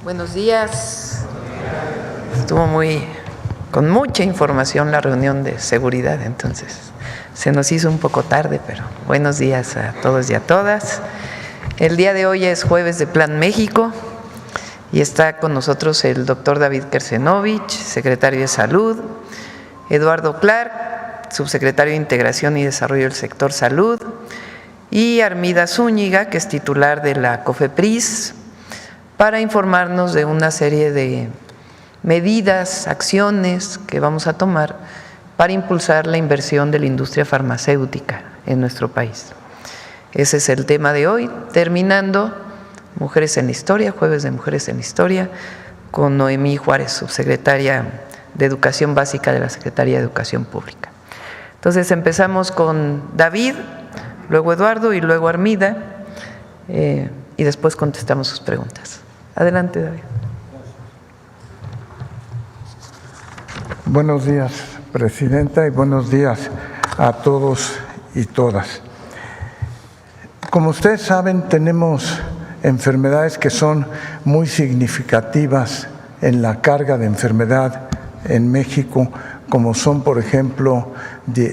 Buenos días. Estuvo con mucha información la reunión de seguridad, entonces se nos hizo un poco tarde, pero buenos días a todos y a todas. El día de hoy es jueves de Plan México y está con nosotros el doctor David Kersenovich, secretario de Salud, Eduardo Clark, subsecretario de Integración y Desarrollo del Sector Salud, y Armida Zúñiga, que es titular de la COFEPRIS, para informarnos de una serie de medidas, acciones que vamos a tomar para impulsar la inversión de la industria farmacéutica en nuestro país. Ese es el tema de hoy, terminando Mujeres en la Historia, Jueves de Mujeres en la Historia, con Noemí Juárez, subsecretaria de Educación Básica de la Secretaría de Educación Pública. Entonces empezamos con David, luego Eduardo y luego Armida, y después contestamos sus preguntas. Adelante, David. Buenos días, Presidenta, y buenos días a todos y todas. Como ustedes saben, tenemos enfermedades que son muy significativas en la carga de enfermedad en México, como son, por ejemplo,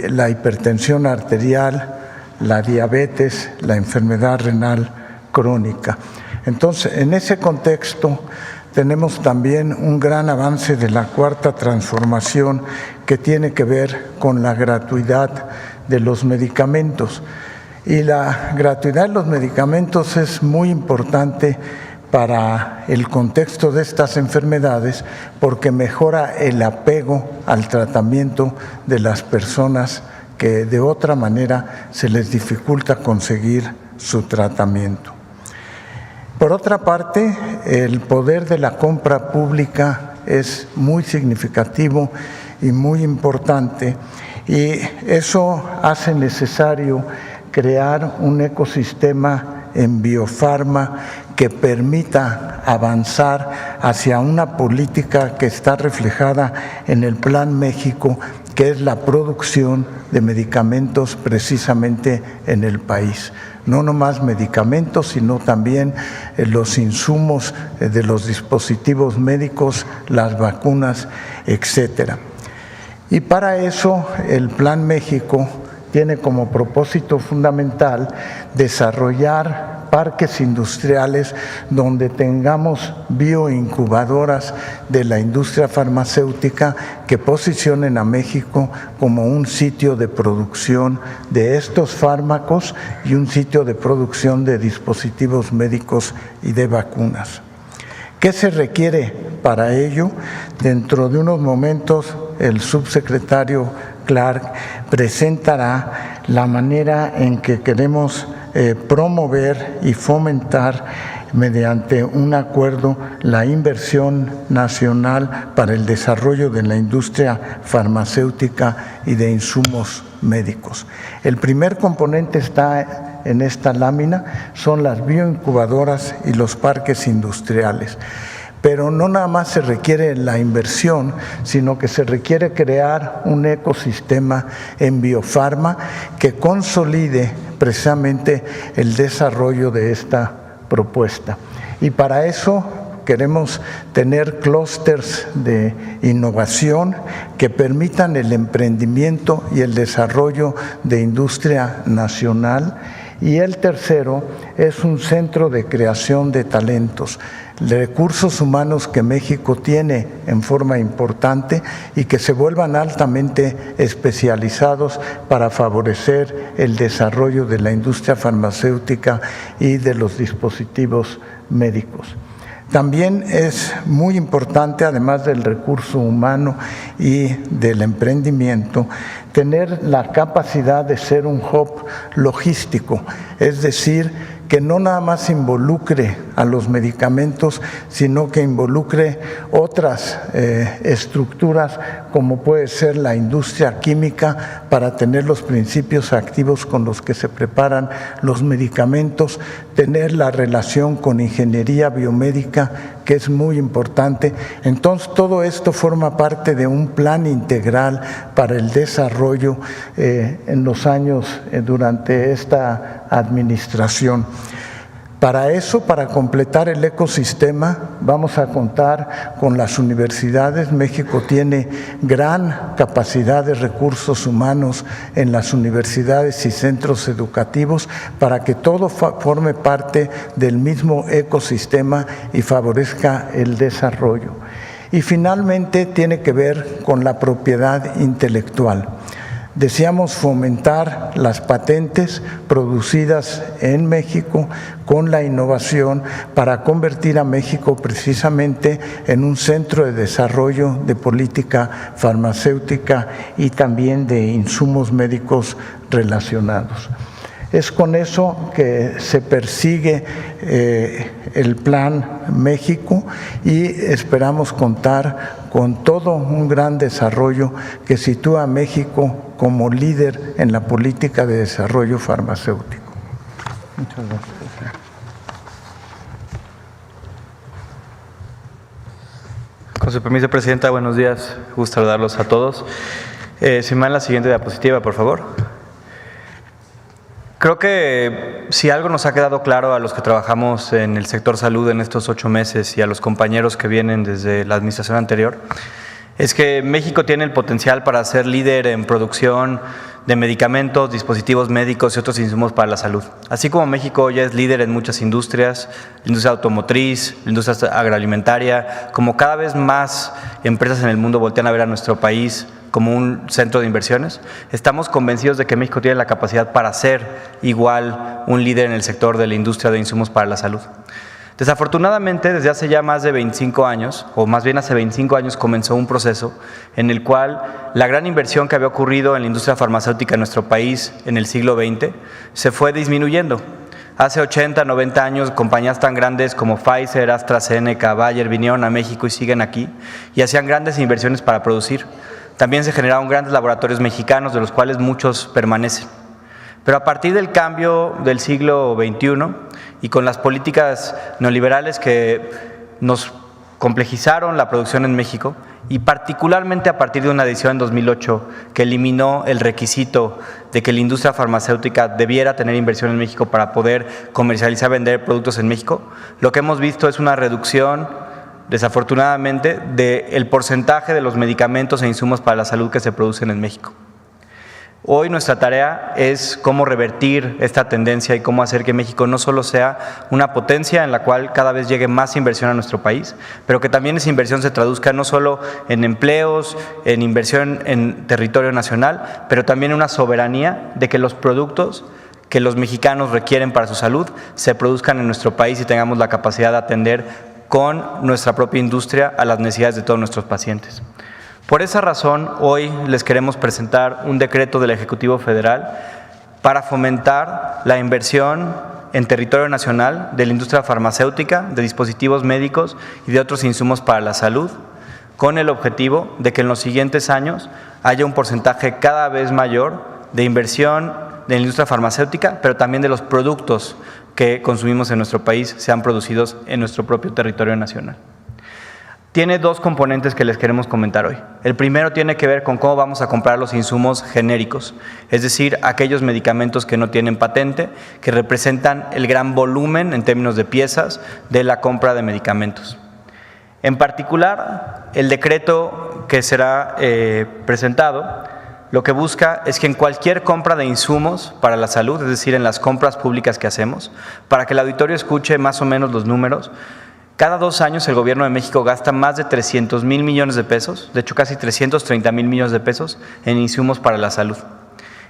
la hipertensión arterial, la diabetes, la enfermedad renal crónica. Entonces, en ese contexto, tenemos también un gran avance de la cuarta transformación que tiene que ver con la gratuidad de los medicamentos. Y la gratuidad de los medicamentos es muy importante para el contexto de estas enfermedades porque mejora el apego al tratamiento de las personas que de otra manera se les dificulta conseguir su tratamiento. Por otra parte, el poder de la compra pública es muy significativo y muy importante, y eso hace necesario crear un ecosistema en biofarma que permita avanzar hacia una política que está reflejada en el Plan México, que es la producción de medicamentos precisamente en el país. No nomás medicamentos, sino también los insumos de los dispositivos médicos, las vacunas, etcétera. Y para eso el Plan México tiene como propósito fundamental desarrollar parques industriales donde tengamos bioincubadoras de la industria farmacéutica que posicionen a México como un sitio de producción de estos fármacos y un sitio de producción de dispositivos médicos y de vacunas. ¿Qué se requiere para ello? Dentro de unos momentos el subsecretario Clark presentará la manera en que queremos promover y fomentar mediante un acuerdo la inversión nacional para el desarrollo de la industria farmacéutica y de insumos médicos. El primer componente está en esta lámina, son las bioincubadoras y los parques industriales. Pero no nada más se requiere la inversión, sino que se requiere crear un ecosistema en biofarma que consolide precisamente el desarrollo de esta propuesta. Y para eso queremos tener clústeres de innovación que permitan el emprendimiento y el desarrollo de industria nacional. Y el tercero es un centro de creación de talentos, recursos humanos que México tiene en forma importante y que se vuelvan altamente especializados para favorecer el desarrollo de la industria farmacéutica y de los dispositivos médicos. También es muy importante, además del recurso humano y del emprendimiento, tener la capacidad de ser un hub logístico, es decir, que no nada más involucre a los medicamentos, sino que involucre otras estructuras como puede ser la industria química para tener los principios activos con los que se preparan los medicamentos, tener la relación con ingeniería biomédica, que es muy importante. Entonces, todo esto forma parte de un plan integral para el desarrollo en los años durante esta administración. Para eso, para completar el ecosistema, vamos a contar con las universidades. México tiene gran capacidad de recursos humanos en las universidades y centros educativos para que todo forme parte del mismo ecosistema y favorezca el desarrollo. Y finalmente tiene que ver con la propiedad intelectual. Deseamos fomentar las patentes producidas en México con la innovación para convertir a México precisamente en un centro de desarrollo de política farmacéutica y también de insumos médicos relacionados. Es con eso que se persigue el Plan México y esperamos contar con todo un gran desarrollo que sitúa a México como líder en la política de desarrollo farmacéutico. Muchas gracias. Con su permiso, Presidenta, buenos días. Gusto saludarlos a todos. Si me dan la siguiente diapositiva, por favor. Creo que si algo nos ha quedado claro a los que trabajamos en el sector salud en estos 8 meses y a los compañeros que vienen desde la administración anterior, es que México tiene el potencial para ser líder en producción de medicamentos, dispositivos médicos y otros insumos para la salud. Así como México ya es líder en muchas industrias, la industria automotriz, la industria agroalimentaria, como cada vez más empresas en el mundo voltean a ver a nuestro país como un centro de inversiones, estamos convencidos de que México tiene la capacidad para ser igual un líder en el sector de la industria de insumos para la salud. Desafortunadamente, desde hace ya más de 25 años, o más bien hace 25 años, comenzó un proceso en el cual la gran inversión que había ocurrido en la industria farmacéutica en nuestro país en el siglo XX se fue disminuyendo. Hace 80, 90 años, compañías tan grandes como Pfizer, AstraZeneca, Bayer vinieron a México y siguen aquí y hacían grandes inversiones para producir. También se generaron grandes laboratorios mexicanos, de los cuales muchos permanecen. Pero a partir del cambio del siglo XXI y con las políticas neoliberales que nos complejizaron la producción en México, y particularmente a partir de una decisión en 2008 que eliminó el requisito de que la industria farmacéutica debiera tener inversión en México para poder comercializar, vender productos en México, lo que hemos visto es una reducción, desafortunadamente, del porcentaje de los medicamentos e insumos para la salud que se producen en México. Hoy nuestra tarea es cómo revertir esta tendencia y cómo hacer que México no solo sea una potencia en la cual cada vez llegue más inversión a nuestro país, pero que también esa inversión se traduzca no solo en empleos, en inversión en territorio nacional, pero también en una soberanía de que los productos que los mexicanos requieren para su salud se produzcan en nuestro país y tengamos la capacidad de atender con nuestra propia industria a las necesidades de todos nuestros pacientes. Por esa razón, hoy les queremos presentar un decreto del Ejecutivo Federal para fomentar la inversión en territorio nacional de la industria farmacéutica, de dispositivos médicos y de otros insumos para la salud, con el objetivo de que en los siguientes años haya un porcentaje cada vez mayor de inversión de la industria farmacéutica, pero también de los productos que consumimos en nuestro país sean producidos en nuestro propio territorio nacional. Tiene 2 componentes que les queremos comentar hoy. El primero tiene que ver con cómo vamos a comprar los insumos genéricos, es decir, aquellos medicamentos que no tienen patente, que representan el gran volumen en términos de piezas de la compra de medicamentos. En particular, el decreto que será presentado lo que busca es que en cualquier compra de insumos para la salud, es decir, en las compras públicas que hacemos, para que el auditorio escuche más o menos los números, cada 2 años el Gobierno de México gasta más de 300,000 millones de pesos, de hecho casi 330,000 millones de pesos en insumos para la salud.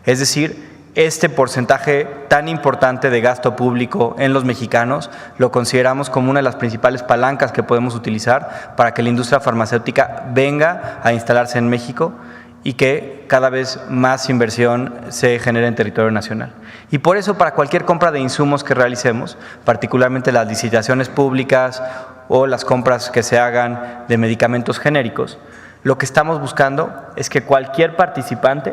Es decir, este porcentaje tan importante de gasto público en los mexicanos lo consideramos como una de las principales palancas que podemos utilizar para que la industria farmacéutica venga a instalarse en México y que cada vez más inversión se genere en territorio nacional. Y por eso, para cualquier compra de insumos que realicemos, particularmente las licitaciones públicas o las compras que se hagan de medicamentos genéricos, lo que estamos buscando es que cualquier participante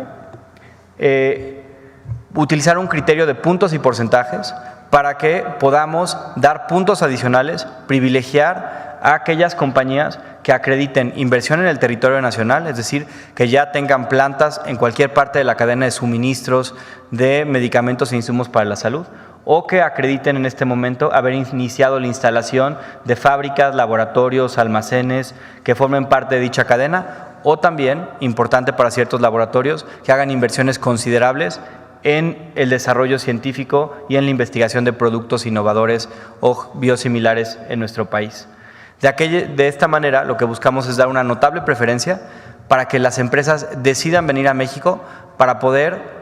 utilizar un criterio de puntos y porcentajes para que podamos dar puntos adicionales, privilegiar a aquellas compañías que acrediten inversión en el territorio nacional, es decir, que ya tengan plantas en cualquier parte de la cadena de suministros de medicamentos e insumos para la salud, o que acrediten en este momento haber iniciado la instalación de fábricas, laboratorios, almacenes que formen parte de dicha cadena, o también, importante para ciertos laboratorios, que hagan inversiones considerables en el desarrollo científico y en la investigación de productos innovadores o biosimilares en nuestro país. De esta manera, lo que buscamos es dar una notable preferencia para que las empresas decidan venir a México para poder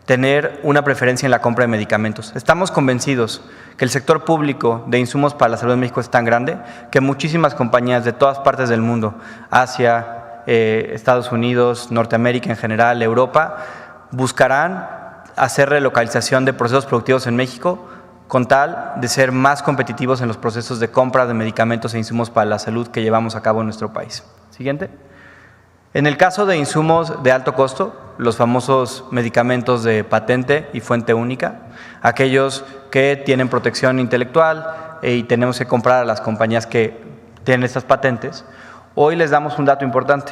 tener una preferencia en la compra de medicamentos. Estamos convencidos que el sector público de insumos para la salud en México es tan grande que muchísimas compañías de todas partes del mundo, Asia, Estados Unidos, Norteamérica en general, Europa, buscarán hacer relocalización de procesos productivos en México con tal de ser más competitivos en los procesos de compra de medicamentos e insumos para la salud que llevamos a cabo en nuestro país. Siguiente. En el caso de insumos de alto costo, los famosos medicamentos de patente y fuente única, aquellos que tienen protección intelectual y tenemos que comprar a las compañías que tienen estas patentes, hoy les damos un dato importante.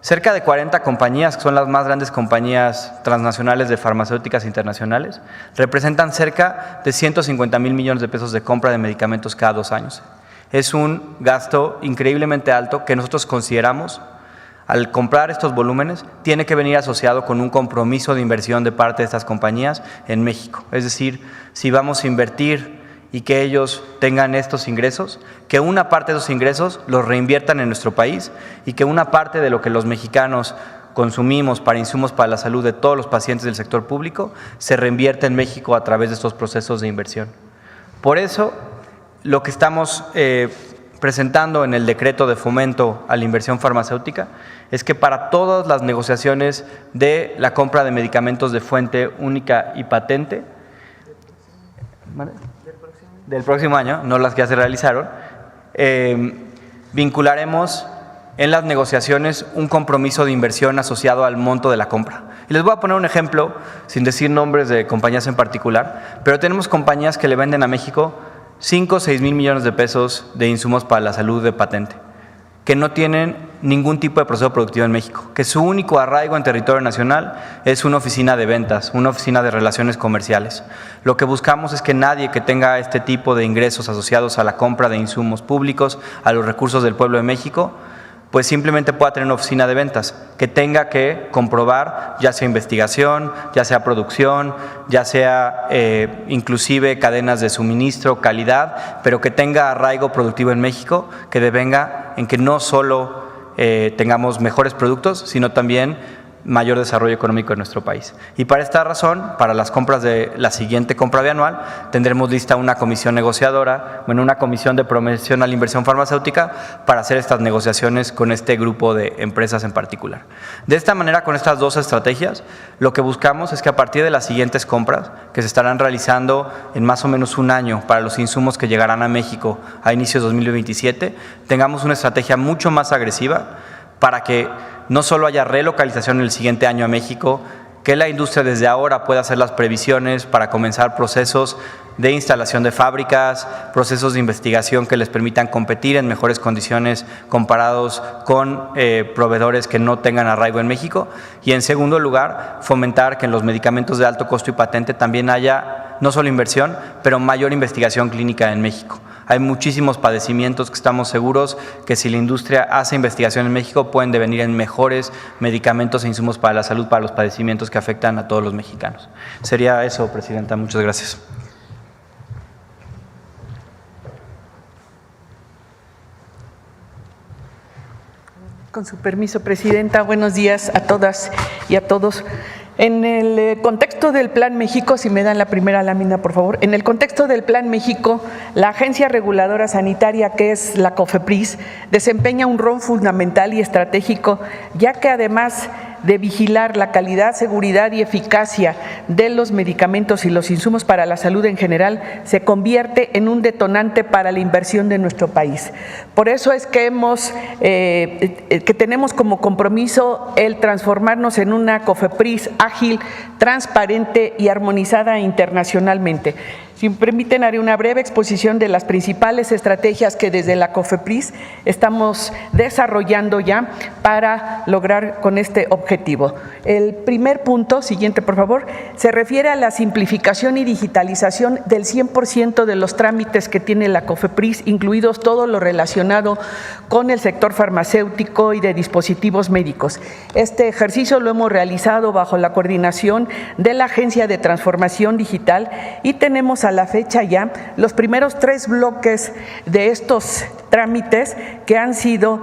Cerca de 40 compañías, que son las más grandes compañías transnacionales de farmacéuticas internacionales, representan cerca de 150,000 millones de pesos de compra de medicamentos cada 2 años. Es un gasto increíblemente alto que nosotros consideramos, al comprar estos volúmenes, tiene que venir asociado con un compromiso de inversión de parte de estas compañías en México. Es decir, si vamos a invertir y que ellos tengan estos ingresos, que una parte de esos ingresos los reinviertan en nuestro país y que una parte de lo que los mexicanos consumimos para insumos para la salud de todos los pacientes del sector público se reinvierte en México a través de estos procesos de inversión. Por eso, lo que estamos presentando en el decreto de fomento a la inversión farmacéutica es que para todas las negociaciones de la compra de medicamentos de fuente única y patente, del próximo año, no las que ya se realizaron, vincularemos en las negociaciones un compromiso de inversión asociado al monto de la compra. Y les voy a poner un ejemplo, sin decir nombres de compañías en particular, pero tenemos compañías que le venden a México 5 o 6 mil millones de pesos de insumos para la salud de patente, que no tienen ningún tipo de proceso productivo en México, que su único arraigo en territorio nacional es una oficina de ventas, una oficina de relaciones comerciales. Lo que buscamos es que nadie que tenga este tipo de ingresos asociados a la compra de insumos públicos, a los recursos del pueblo de México, pues simplemente pueda tener una oficina de ventas, que tenga que comprobar ya sea investigación, ya sea producción, ya sea inclusive cadenas de suministro, calidad, pero que tenga arraigo productivo en México, que devenga en que no solo tengamos mejores productos, sino también mayor desarrollo económico en nuestro país. Y para esta razón, para las compras de la siguiente compra bianual, tendremos lista una comisión negociadora, una comisión de promoción a la inversión farmacéutica para hacer estas negociaciones con este grupo de empresas en particular. De esta manera, con estas 2 estrategias, lo que buscamos es que a partir de las siguientes compras, que se estarán realizando en más o menos 1 año para los insumos que llegarán a México a inicios de 2027, tengamos una estrategia mucho más agresiva para que no solo haya relocalización el siguiente año a México, que la industria desde ahora pueda hacer las previsiones para comenzar procesos de instalación de fábricas, procesos de investigación que les permitan competir en mejores condiciones comparados con proveedores que no tengan arraigo en México. Y en segundo lugar, fomentar que en los medicamentos de alto costo y patente también haya no solo inversión, pero mayor investigación clínica en México. Hay muchísimos padecimientos que estamos seguros que si la industria hace investigación en México pueden devenir en mejores medicamentos e insumos para la salud, para los padecimientos que afectan a todos los mexicanos. Sería eso, Presidenta. Muchas gracias. Con su permiso, Presidenta, buenos días a todas y a todos. En el contexto del Plan México, si me dan la primera lámina, por favor. En el contexto del Plan México, la Agencia Reguladora Sanitaria, que es la COFEPRIS, desempeña un rol fundamental y estratégico, ya que además de vigilar la calidad, seguridad y eficacia de los medicamentos y los insumos para la salud en general, se convierte en un detonante para la inversión de nuestro país. Por eso es que tenemos como compromiso el transformarnos en una COFEPRIS ágil, transparente y armonizada internacionalmente. Si me permiten, haré una breve exposición de las principales estrategias que desde la COFEPRIS estamos desarrollando ya para lograr con este objetivo. El primer punto, siguiente por favor, se refiere a la simplificación y digitalización del 100% de los trámites que tiene la COFEPRIS, incluidos todo lo relacionado con el sector farmacéutico y de dispositivos médicos. Este ejercicio lo hemos realizado bajo la coordinación de la Agencia de Transformación Digital y tenemos a la fecha ya los primeros 3 bloques de estos trámites que han sido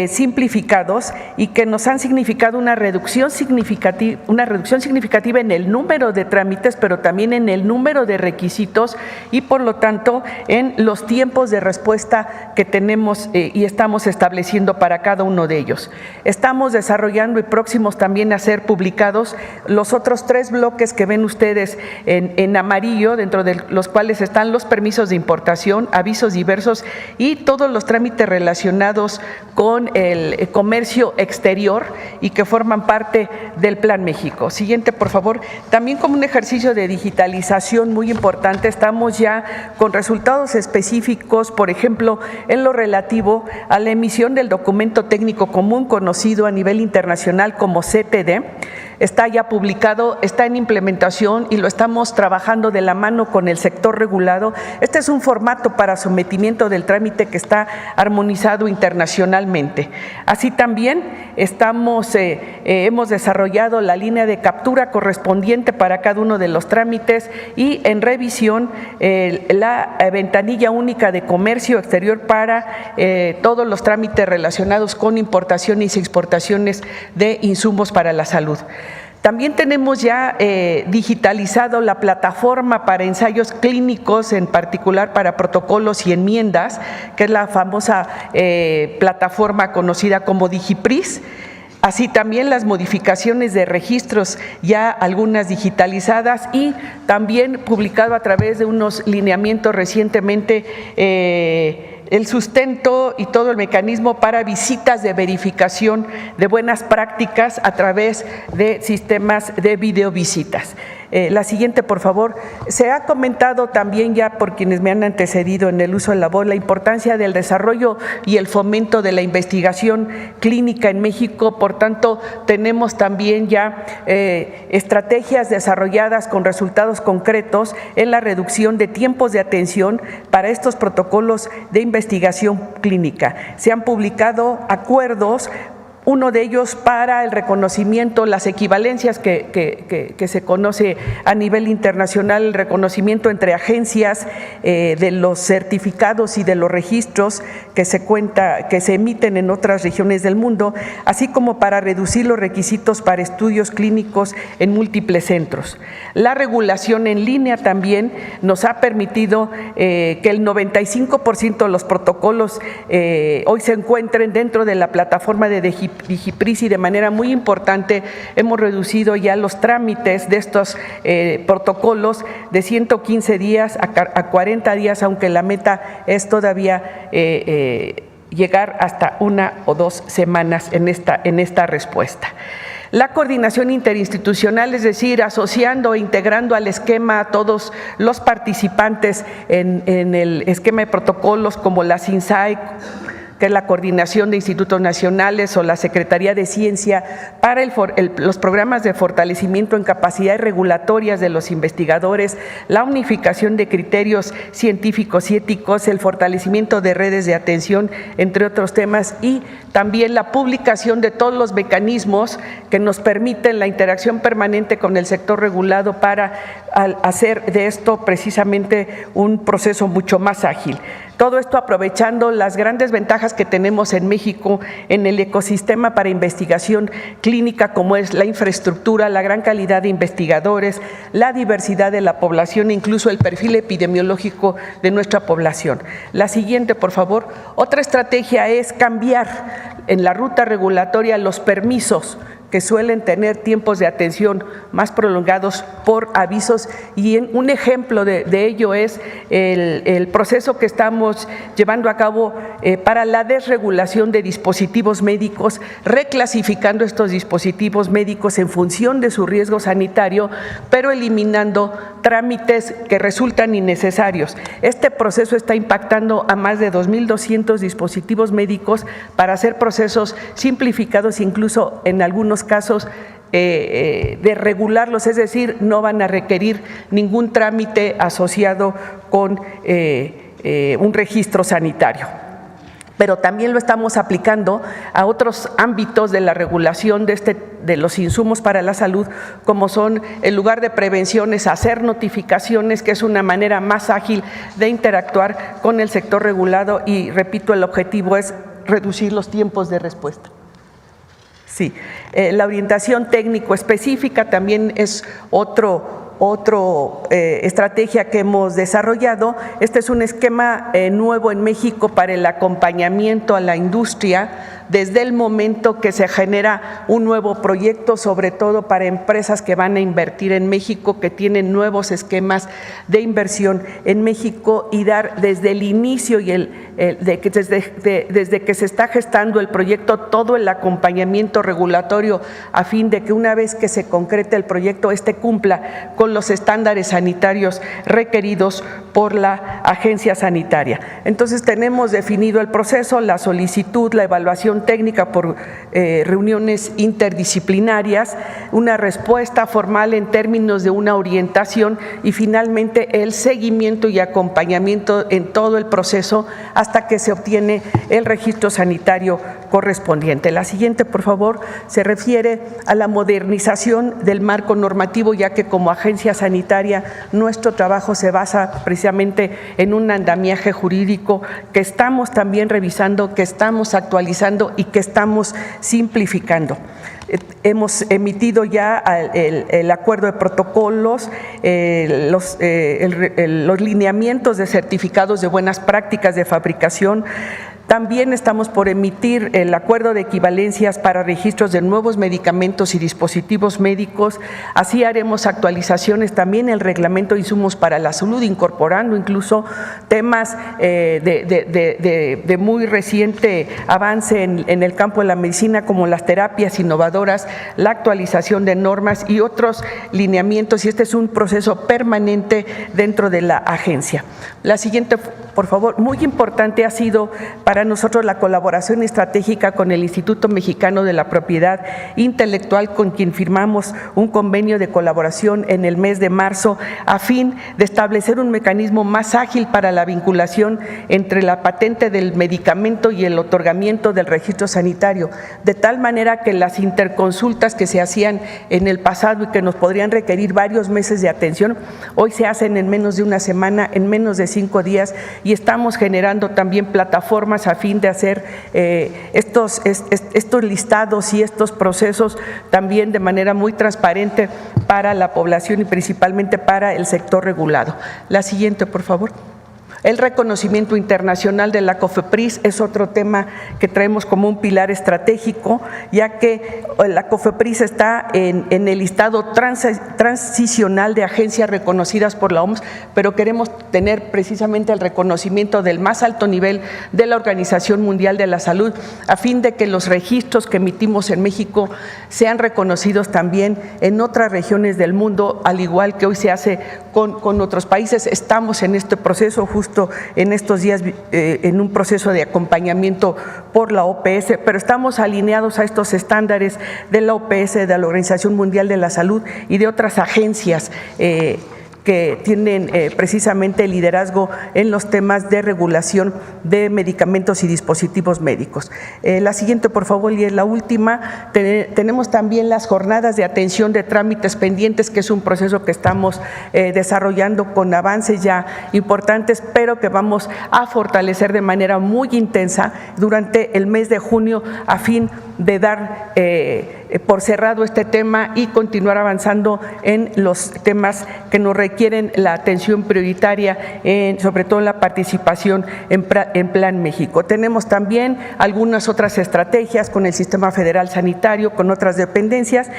simplificados y que nos han significado una reducción significativa en el número de trámites, pero también en el número de requisitos y por lo tanto en los tiempos de respuesta que tenemos y estamos estableciendo para cada uno de ellos. Estamos desarrollando y próximos también a ser publicados los otros 3 bloques que ven ustedes en amarillo, dentro de los cuales están los permisos de importación, avisos diversos y todos los trámites relacionados con el comercio exterior y que forman parte del Plan México. Siguiente, por favor. También como un ejercicio de digitalización muy importante, estamos ya con resultados específicos, por ejemplo, en lo relativo a la emisión del documento técnico común conocido a nivel internacional como CTD. Está ya publicado, está en implementación y lo estamos trabajando de la mano con el sector regulado. Este es un formato para sometimiento del trámite que está armonizado internacionalmente. Así también hemos desarrollado la línea de captura correspondiente para cada uno de los trámites y en revisión la ventanilla única de comercio exterior para todos los trámites relacionados con importaciones y exportaciones de insumos para la salud. También tenemos ya digitalizado la plataforma para ensayos clínicos, en particular para protocolos y enmiendas, que es la famosa plataforma conocida como DigiPris. Así también las modificaciones de registros, ya algunas digitalizadas y también publicado a través de unos lineamientos recientemente el sustento y todo el mecanismo para visitas de verificación de buenas prácticas a través de sistemas de videovisitas. La siguiente, por favor. Se ha comentado también ya por quienes me han antecedido en el uso de la voz la importancia del desarrollo y el fomento de la investigación clínica en México. Por tanto, tenemos también ya estrategias desarrolladas con resultados concretos en la reducción de tiempos de atención para estos protocolos de investigación clínica. Se han publicado acuerdos, uno de ellos para el reconocimiento, las equivalencias que se conoce a nivel internacional, el reconocimiento entre agencias de los certificados y de los registros que se emiten en otras regiones del mundo, así como para reducir los requisitos para estudios clínicos en múltiples centros. La regulación en línea también nos ha permitido que el 95% de los protocolos hoy se encuentren dentro de la plataforma de DigiPris y de manera muy importante hemos reducido ya los trámites de estos protocolos de 115 días a 40 días, aunque la meta es todavía llegar hasta 1 o 2 semanas en esta respuesta. La coordinación interinstitucional, es decir, asociando e integrando al esquema a todos los participantes en el esquema de protocolos como la CINSAE, que es la Coordinación de Institutos Nacionales, o la Secretaría de Ciencia, para los programas de fortalecimiento en capacidades regulatorias de los investigadores, la unificación de criterios científicos y éticos, el fortalecimiento de redes de atención, entre otros temas, y también la publicación de todos los mecanismos que nos permiten la interacción permanente con el sector regulado para hacer de esto precisamente un proceso mucho más ágil. Todo esto aprovechando las grandes ventajas que tenemos en México en el ecosistema para investigación clínica, como es la infraestructura, la gran calidad de investigadores, la diversidad de la población e incluso el perfil epidemiológico de nuestra población. La siguiente, por favor. Otra estrategia es cambiar en la ruta regulatoria los permisos que suelen tener tiempos de atención más prolongados por avisos, y un ejemplo de ello es el proceso que estamos llevando a cabo para la desregulación de dispositivos médicos, reclasificando estos dispositivos médicos en función de su riesgo sanitario, pero eliminando trámites que resultan innecesarios. Este proceso está impactando a más de 2.200 dispositivos médicos para hacer procesos simplificados, incluso en algunos casos de regularlos, es decir, no van a requerir ningún trámite asociado con un registro sanitario. Pero también lo estamos aplicando a otros ámbitos de la regulación de los insumos para la salud, como son, en lugar de prevenciones, hacer notificaciones, que es una manera más ágil de interactuar con el sector regulado, y repito, el objetivo es reducir los tiempos de respuesta. Sí, la orientación técnico específica también es otra estrategia que hemos desarrollado. Este es un esquema nuevo en México para el acompañamiento a la industria desde el momento que se genera un nuevo proyecto, sobre todo para empresas que van a invertir en México, que tienen nuevos esquemas de inversión en México, y dar desde el inicio y desde que se está gestando el proyecto todo el acompañamiento regulatorio, a fin de que una vez que se concrete el proyecto, cumpla con los estándares sanitarios requeridos por la agencia sanitaria. Entonces tenemos definido el proceso, la solicitud, la evaluación técnica por reuniones interdisciplinarias, una respuesta formal en términos de una orientación, y finalmente el seguimiento y acompañamiento en todo el proceso hasta que se obtiene el registro sanitario correspondiente. La siguiente, por favor, se refiere a la modernización del marco normativo, ya que como agencia sanitaria nuestro trabajo se basa precisamente en un andamiaje jurídico que estamos también revisando, que estamos actualizando y que estamos simplificando. Hemos emitido ya el acuerdo de protocolos, los lineamientos de certificados de buenas prácticas de fabricación. También estamos por emitir el acuerdo de equivalencias para registros de nuevos medicamentos y dispositivos médicos. Así haremos actualizaciones también en el reglamento de insumos para la salud, incorporando incluso temas de muy reciente avance en el campo de la medicina, como las terapias innovadoras, la actualización de normas y otros lineamientos, y este es un proceso permanente dentro de la agencia. La siguiente, por favor. Muy importante ha sido para nosotros la colaboración estratégica con el Instituto Mexicano de la Propiedad Intelectual, con quien firmamos un convenio de colaboración en el mes de marzo, a fin de establecer un mecanismo más ágil para la vinculación entre la patente del medicamento y el otorgamiento del registro sanitario, de tal manera que las interconsultas que se hacían en el pasado y que nos podrían requerir varios meses de atención, hoy se hacen en menos de una semana, en menos de 5 días, y estamos generando también plataformas a fin de hacer estos listados y estos procesos también de manera muy transparente para la población y principalmente para el sector regulado. La siguiente, por favor. El reconocimiento internacional de la COFEPRIS es otro tema que traemos como un pilar estratégico, ya que la COFEPRIS está en el listado transicional de agencias reconocidas por la OMS, pero queremos tener precisamente el reconocimiento del más alto nivel de la Organización Mundial de la Salud, a fin de que los registros que emitimos en México sean reconocidos también en otras regiones del mundo, al igual que hoy se hace con otros países. Estamos en este proceso justo en estos días en un proceso de acompañamiento por la OPS, pero estamos alineados a estos estándares de la OPS, de la Organización Mundial de la Salud y de otras agencias que tienen precisamente el liderazgo en los temas de regulación de medicamentos y dispositivos médicos. La siguiente, por favor, y es la última. Tenemos también las jornadas de atención de trámites pendientes, que es un proceso que estamos desarrollando con avances ya importantes, pero que vamos a fortalecer de manera muy intensa durante el mes de junio, a fin de dar por cerrado este tema y continuar avanzando en los temas que nos requieren la atención prioritaria, sobre todo en la participación en Plan México. Tenemos también algunas otras estrategias con el Sistema Federal Sanitario, con otras dependencias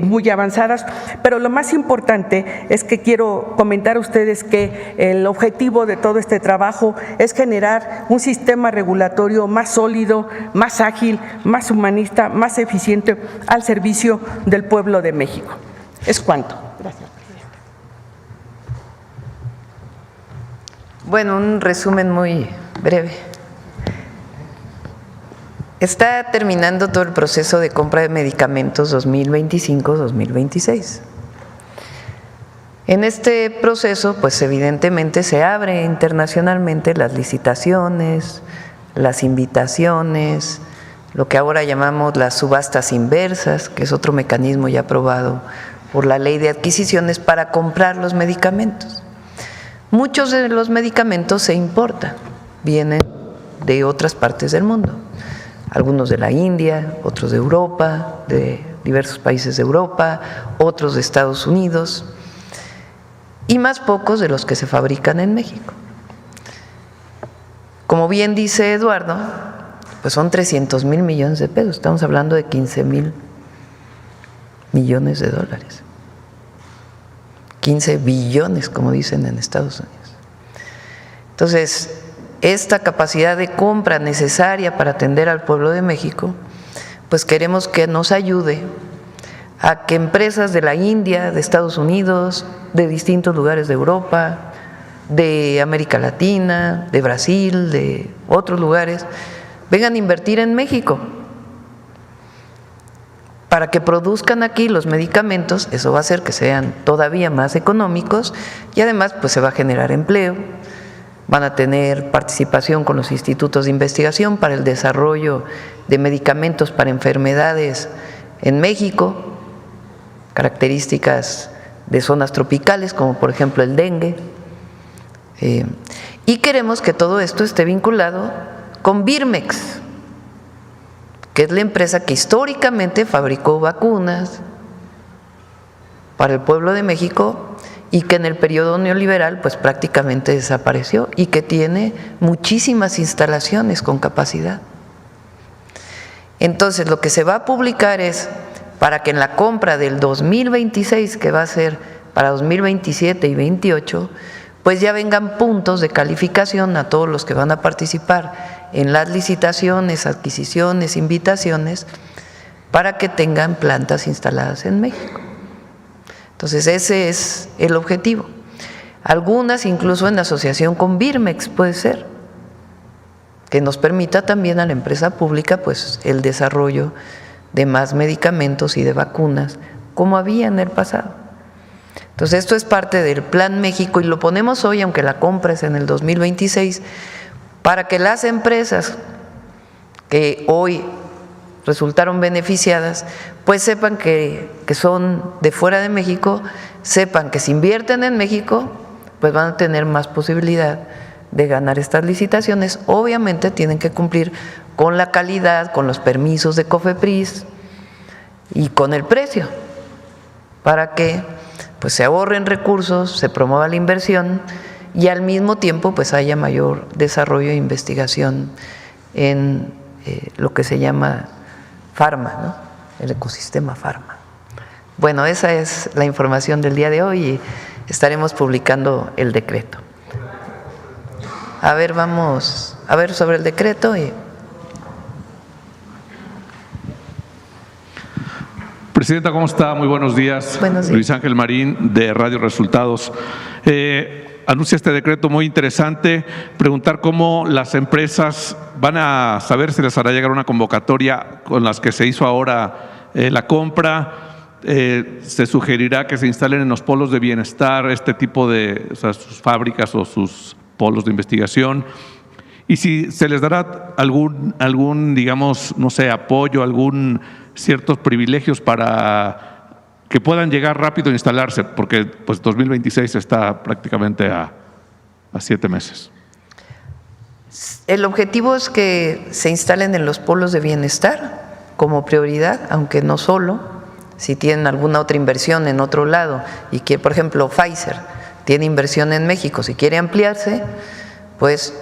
muy avanzadas, pero lo más importante es que quiero comentar a ustedes que el objetivo de todo este trabajo es generar un sistema regulatorio más sólido, más ágil, más humanista, más eficiente al servicio del pueblo de México. Es cuanto. Gracias. Bueno, un resumen muy breve. Está terminando todo el proceso de compra de medicamentos 2025-2026. En este proceso, pues evidentemente se abre internacionalmente las licitaciones, las invitaciones, lo que ahora llamamos las subastas inversas, que es otro mecanismo ya aprobado por la Ley de Adquisiciones para comprar los medicamentos. Muchos de los medicamentos se importan, vienen de otras partes del mundo, algunos de la India, otros de Europa, de diversos países de Europa, otros de Estados Unidos, y más pocos de los que se fabrican en México. Como bien dice Eduardo, pues son 300,000 millones de pesos, estamos hablando de 15,000 millones de dólares. 15 billones, como dicen en Estados Unidos. Entonces, esta capacidad de compra necesaria para atender al pueblo de México, pues queremos que nos ayude a que empresas de la India, de Estados Unidos, de distintos lugares de Europa, de América Latina, de Brasil, de otros lugares, vengan a invertir en México para que produzcan aquí los medicamentos. Eso va a hacer que sean todavía más económicos y además pues se va a generar empleo, van a tener participación con los institutos de investigación para el desarrollo de medicamentos para enfermedades en México, características de zonas tropicales como por ejemplo el dengue, y queremos que todo esto esté vinculado con Birmex, que es la empresa que históricamente fabricó vacunas para el pueblo de México y que en el periodo neoliberal pues prácticamente desapareció y que tiene muchísimas instalaciones con capacidad. Entonces lo que se va a publicar es para que en la compra del 2026, que va a ser para 2027 y 2028, pues ya vengan puntos de calificación a todos los que van a participar en las licitaciones, adquisiciones, invitaciones, para que tengan plantas instaladas en México. Entonces ese es el objetivo. Algunas incluso en asociación con Birmex puede ser, que nos permita también a la empresa pública pues el desarrollo de más medicamentos y de vacunas, como había en el pasado. Entonces esto es parte del Plan México y lo ponemos hoy, aunque la compra es en el 2026, para que las empresas que hoy resultaron beneficiadas, pues sepan que son de fuera de México, sepan que si invierten en México, pues van a tener más posibilidad de ganar estas licitaciones. Obviamente tienen que cumplir con la calidad, con los permisos de COFEPRIS y con el precio, para que pues se ahorren recursos, se promueva la inversión y al mismo tiempo pues haya mayor desarrollo e investigación en lo que se llama farma, ¿no? El ecosistema farma. Bueno, esa es la información del día de hoy y estaremos publicando el decreto. A ver, vamos a ver sobre el decreto. Presidenta, ¿cómo está? Muy buenos días. Buenos días. Luis Ángel Marín, de Radio Resultados. Anuncia este decreto muy interesante. Preguntar cómo las empresas van a saber si les hará llegar una convocatoria con las que se hizo ahora la compra. Se sugerirá que se instalen en los polos de bienestar este tipo de, o sea, sus fábricas o sus polos de investigación. Y si se les dará algún digamos, no sé, apoyo, algún ciertos privilegios para que puedan llegar rápido a instalarse, porque pues 2026 está prácticamente a 7 meses. El objetivo es que se instalen en los polos de bienestar como prioridad, aunque no solo, si tienen alguna otra inversión en otro lado y que, por ejemplo, Pfizer tiene inversión en México, si quiere ampliarse, pues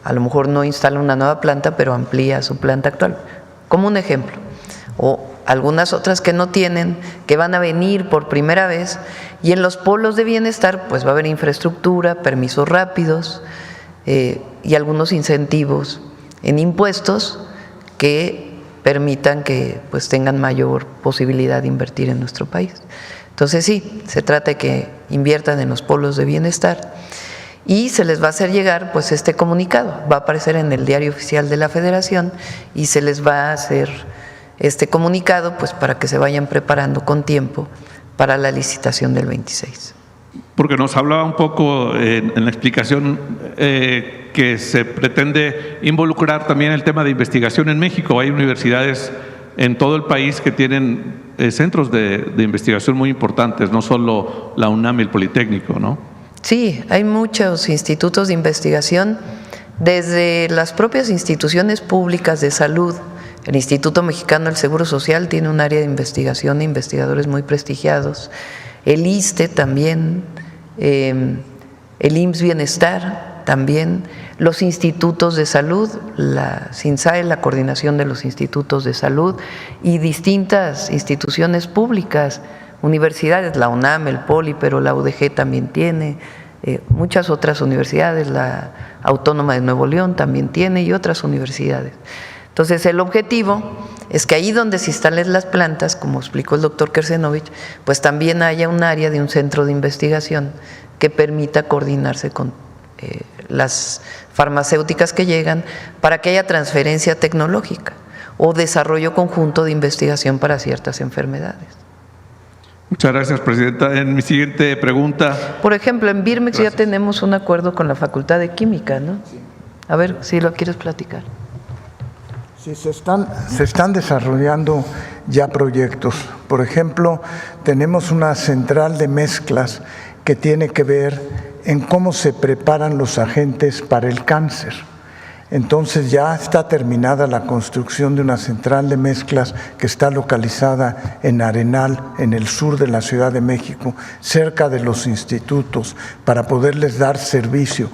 a lo mejor no instala una nueva planta, pero amplía su planta actual, como un ejemplo. O algunas otras que no tienen, que van a venir por primera vez, y en los polos de bienestar pues va a haber infraestructura, permisos rápidos y algunos incentivos en impuestos que permitan que pues tengan mayor posibilidad de invertir en nuestro país. Entonces sí, se trata de que inviertan en los polos de bienestar y se les va a hacer llegar pues este comunicado, va a aparecer en el Diario Oficial de la Federación y se les va a hacer este comunicado pues para que se vayan preparando con tiempo para la licitación del 26. Porque nos hablaba un poco en la explicación que se pretende involucrar también el tema de investigación en México. Hay universidades en todo el país que tienen centros de investigación muy importantes, no solo la UNAM y el Politécnico, ¿no? Sí, hay muchos institutos de investigación, desde las propias instituciones públicas de salud. El Instituto Mexicano del Seguro Social tiene un área de investigación de investigadores muy prestigiados. El ISSSTE también, el IMSS Bienestar también, los institutos de salud, la CINSAE, la coordinación de los institutos de salud y distintas instituciones públicas, universidades, la UNAM, el POLI, pero la UDG también tiene, muchas otras universidades, la Autónoma de Nuevo León también tiene y otras universidades. Entonces, el objetivo es que ahí donde se instalen las plantas, como explicó el doctor Kersenovich, pues también haya un área de un centro de investigación que permita coordinarse con las farmacéuticas que llegan para que haya transferencia tecnológica o desarrollo conjunto de investigación para ciertas enfermedades. Muchas gracias, Presidenta. En mi siguiente pregunta… Por ejemplo, en Birmex ya tenemos un acuerdo con la Facultad de Química, ¿no? A ver, si lo quieres platicar. Sí, se están desarrollando ya proyectos. Por ejemplo, tenemos una central de mezclas que tiene que ver en cómo se preparan los agentes para el cáncer. Entonces ya está terminada la construcción de una central de mezclas que está localizada en Arenal, en el sur de la Ciudad de México, cerca de los institutos, para poderles dar servicio.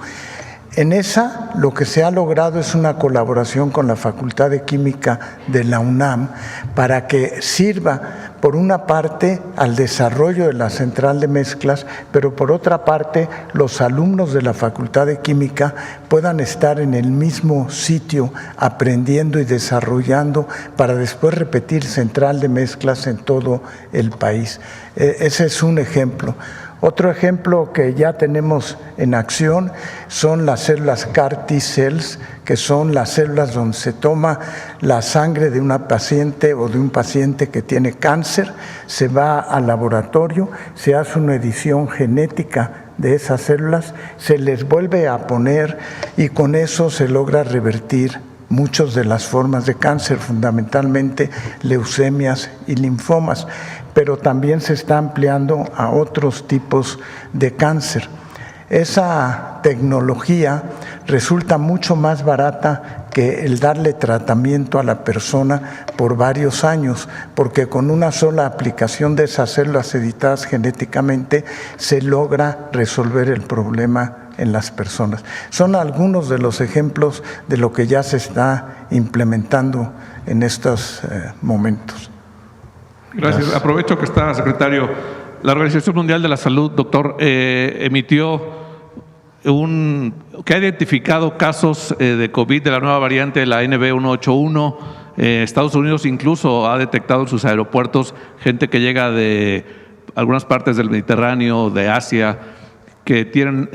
En esa, lo que se ha logrado es una colaboración con la Facultad de Química de la UNAM para que sirva, por una parte, al desarrollo de la central de mezclas, pero por otra parte, los alumnos de la Facultad de Química puedan estar en el mismo sitio aprendiendo y desarrollando para después repetir central de mezclas en todo el país. Ese es un ejemplo. Otro ejemplo que ya tenemos en acción son las células CAR T-cells, que son las células donde se toma la sangre de una paciente o de un paciente que tiene cáncer, se va al laboratorio, se hace una edición genética de esas células, se les vuelve a poner y con eso se logra revertir muchas de las formas de cáncer, fundamentalmente leucemias y linfomas, pero también se está ampliando a otros tipos de cáncer. Esa tecnología resulta mucho más barata que el darle tratamiento a la persona por varios años, porque con una sola aplicación de esas células editadas genéticamente se logra resolver el problema en las personas. Son algunos de los ejemplos de lo que ya se está implementando en estos momentos. Gracias. Aprovecho que está, secretario. La Organización Mundial de la Salud, doctor, emitió que ha identificado casos de COVID de la nueva variante de la NB181. Estados Unidos incluso ha detectado en sus aeropuertos gente que llega de algunas partes del Mediterráneo, de Asia, que tienen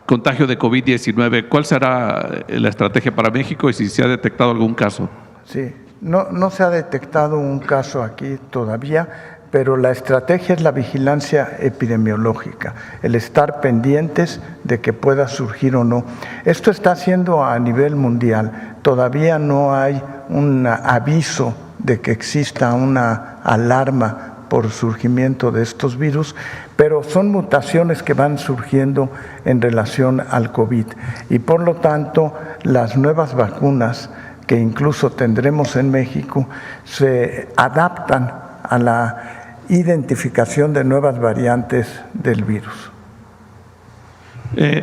contagio de COVID-19. ¿Cuál será la estrategia para México y si se ha detectado algún caso? Sí, no se ha detectado un caso aquí todavía, pero la estrategia es la vigilancia epidemiológica, el estar pendientes de que pueda surgir o no. Esto está haciendo a nivel mundial. Todavía no hay un aviso de que exista una alarma por surgimiento de estos virus, pero son mutaciones que van surgiendo en relación al COVID y por lo tanto las nuevas vacunas que incluso tendremos en México se adaptan a la identificación de nuevas variantes del virus.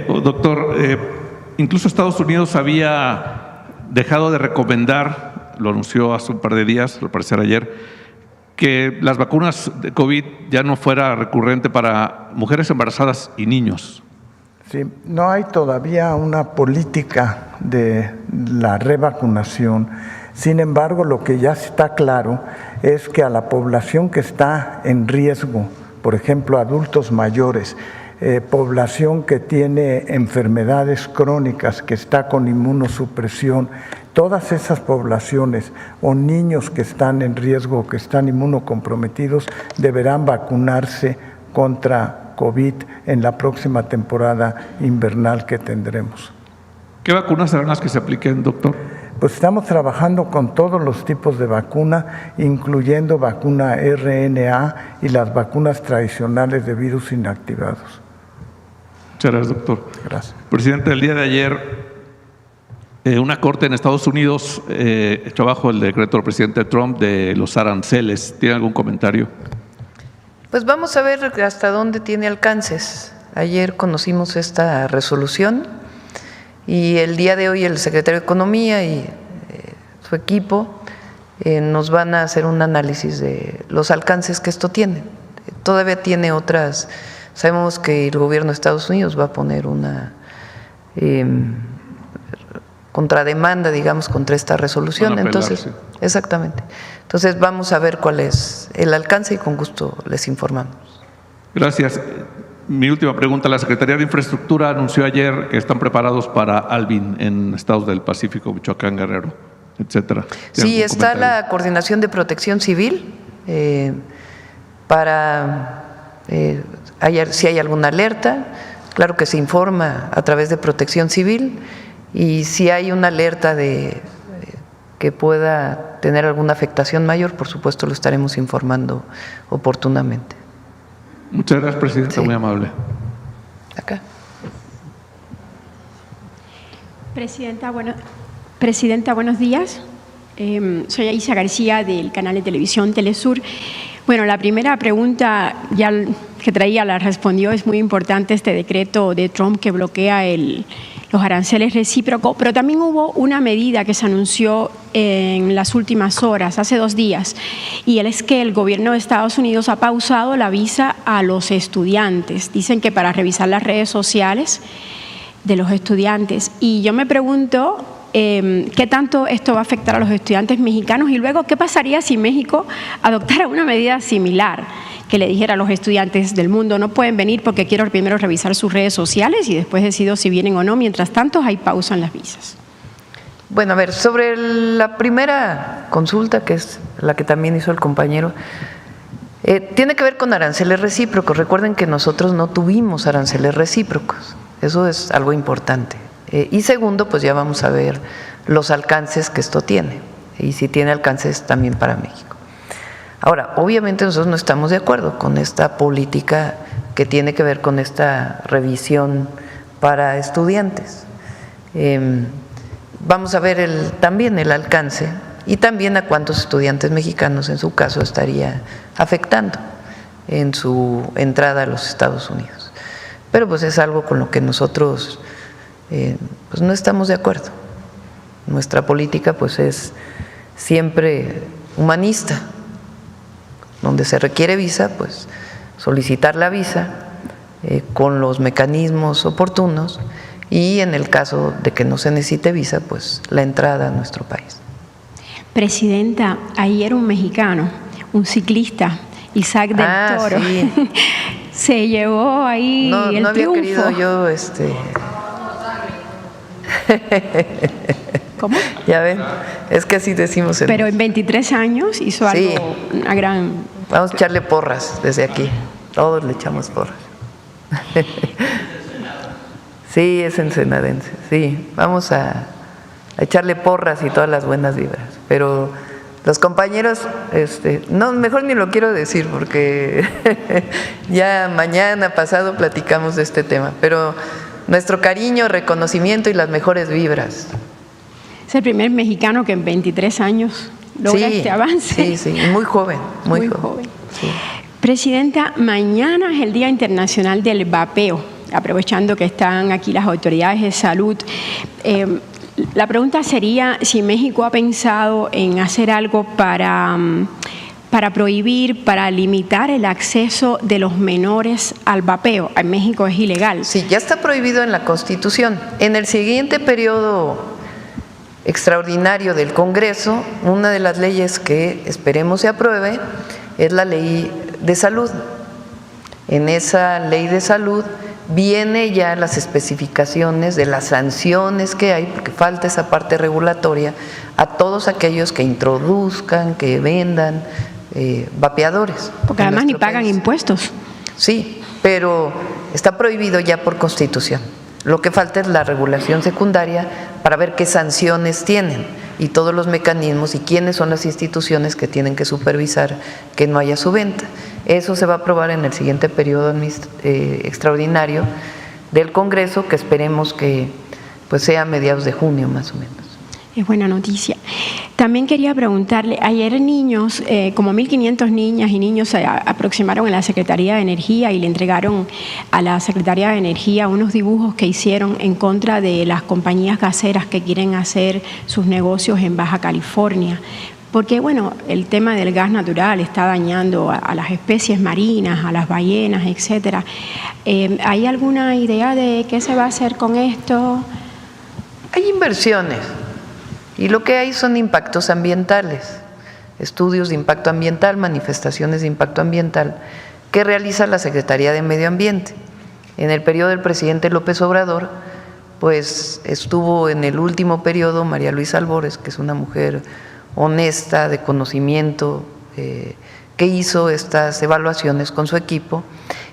Doctor, incluso Estados Unidos había dejado de recomendar, lo anunció hace un par de días, al parecer ayer, que las vacunas de COVID ya no fuera recurrente para mujeres embarazadas y niños. Sí, no hay todavía una política de la revacunación. Sin embargo, lo que ya está claro es que a la población que está en riesgo, por ejemplo, adultos mayores, población que tiene enfermedades crónicas, que está con inmunosupresión, todas esas poblaciones o niños que están en riesgo, que están inmunocomprometidos, deberán vacunarse contra COVID en la próxima temporada invernal que tendremos. ¿Qué vacunas serán las que se apliquen, doctor? Pues estamos trabajando con todos los tipos de vacuna, incluyendo vacuna RNA y las vacunas tradicionales de virus inactivados. Muchas gracias, doctor. Gracias. Presidente, el día de ayer, una corte en Estados Unidos echó abajo el decreto del presidente Trump de los aranceles. ¿Tiene algún comentario? Pues vamos a ver hasta dónde tiene alcances. Ayer conocimos esta resolución y el día de hoy el secretario de Economía y su equipo nos van a hacer un análisis de los alcances que esto tiene. Todavía tiene otras, sabemos que el gobierno de Estados Unidos va a poner una contrademanda, digamos, contra esta resolución. Van a apelar, entonces, sí. Exactamente. Entonces vamos a ver cuál es el alcance y con gusto les informamos. Gracias. Mi última pregunta. La Secretaría de Infraestructura anunció ayer que están preparados para Alvin en estados del Pacífico, Michoacán, Guerrero, etcétera. Sí, está la Coordinación de Protección Civil para si hay alguna alerta. Claro que se informa a través de Protección Civil y si hay una alerta de que pueda tener alguna afectación mayor, por supuesto lo estaremos informando oportunamente. Muchas gracias, presidenta, Sí. muy amable. Acá. Presidenta, buenos días. Soy Aisha García del canal de televisión Telesur. Bueno, la primera pregunta ya que traía la respondió. Es muy importante este decreto de Trump que bloquea los aranceles recíprocos, pero también hubo una medida que se anunció en las últimas horas, hace 2 días, y es que el gobierno de Estados Unidos ha pausado la visa a los estudiantes. Dicen que para revisar las redes sociales de los estudiantes. Y yo me pregunto qué tanto esto va a afectar a los estudiantes mexicanos y luego qué pasaría si México adoptara una medida similar, que le dijera a los estudiantes del mundo no pueden venir porque quiero primero revisar sus redes sociales y después decido si vienen o no. Mientras tanto hay pausa en las visas. Bueno, a ver, sobre la primera consulta, que es la que también hizo el compañero, tiene que ver con aranceles recíprocos. Recuerden que nosotros no tuvimos aranceles recíprocos, eso es algo importante. Y segundo, pues ya vamos a ver los alcances que esto tiene y si tiene alcances también para México. Ahora, obviamente nosotros no estamos de acuerdo con esta política que tiene que ver con esta revisión para estudiantes. Vamos a ver también el alcance y también a cuántos estudiantes mexicanos en su caso estaría afectando en su entrada a los Estados Unidos. Pero pues es algo con lo que nosotros pues no estamos de acuerdo. Nuestra política pues es siempre humanista. Donde se requiere visa, pues solicitar la visa con los mecanismos oportunos y en el caso de que no se necesite visa, pues la entrada a nuestro país. Presidenta, ayer un mexicano, un ciclista, Isaac del Toro, sí. se llevó ahí el no había triunfo. querido yo ¿Cómo? Ya ven, es que así decimos. Pero en 23 años hizo algo, Sí. una gran... Vamos a echarle porras desde aquí, todos le echamos porras. Sí, es ensenadense, sí, vamos a echarle porras y todas las buenas vibras, pero los compañeros, no, mejor ni lo quiero decir porque ya mañana, pasado platicamos de este tema, pero nuestro cariño, reconocimiento y las mejores vibras. Es el primer mexicano que en 23 años logra Sí, este avance. Sí, sí, muy joven, muy joven. Sí. Presidenta, mañana es el Día Internacional del Vapeo, aprovechando que están aquí las autoridades de salud. La pregunta sería si México ha pensado en hacer algo para prohibir, para limitar el acceso de los menores al vapeo. En México es ilegal. Sí, ya está prohibido en la Constitución. En el siguiente periodo extraordinario del Congreso, una de las leyes que esperemos se apruebe es la ley de salud. En esa ley de salud viene ya las especificaciones de las sanciones que hay, porque falta esa parte regulatoria, a todos aquellos que introduzcan, que vendan vapeadores. Porque además ni pagan impuestos. Sí, pero está prohibido ya por Constitución. Lo que falta es la regulación secundaria para ver qué sanciones tienen y todos los mecanismos y quiénes son las instituciones que tienen que supervisar que no haya su venta. Eso se va a aprobar en el siguiente periodo extraordinario del Congreso, que esperemos que pues sea a mediados de junio más o menos. Es buena noticia. También quería preguntarle, ayer niños, como 1.500 niñas y niños se aproximaron a la Secretaría de Energía y le entregaron a la Secretaría de Energía unos dibujos que hicieron en contra de las compañías gaseras que quieren hacer sus negocios en Baja California. Porque, bueno, el tema del gas natural está dañando a las especies marinas, a las ballenas, etcétera. ¿Hay alguna idea de qué se va a hacer con esto? Hay inversiones. Y lo que hay son impactos ambientales, estudios de impacto ambiental, manifestaciones de impacto ambiental que realiza la Secretaría de Medio Ambiente. En el periodo del presidente López Obrador, pues estuvo en el último periodo María Luisa Albores, que es una mujer honesta, de conocimiento, que hizo estas evaluaciones con su equipo,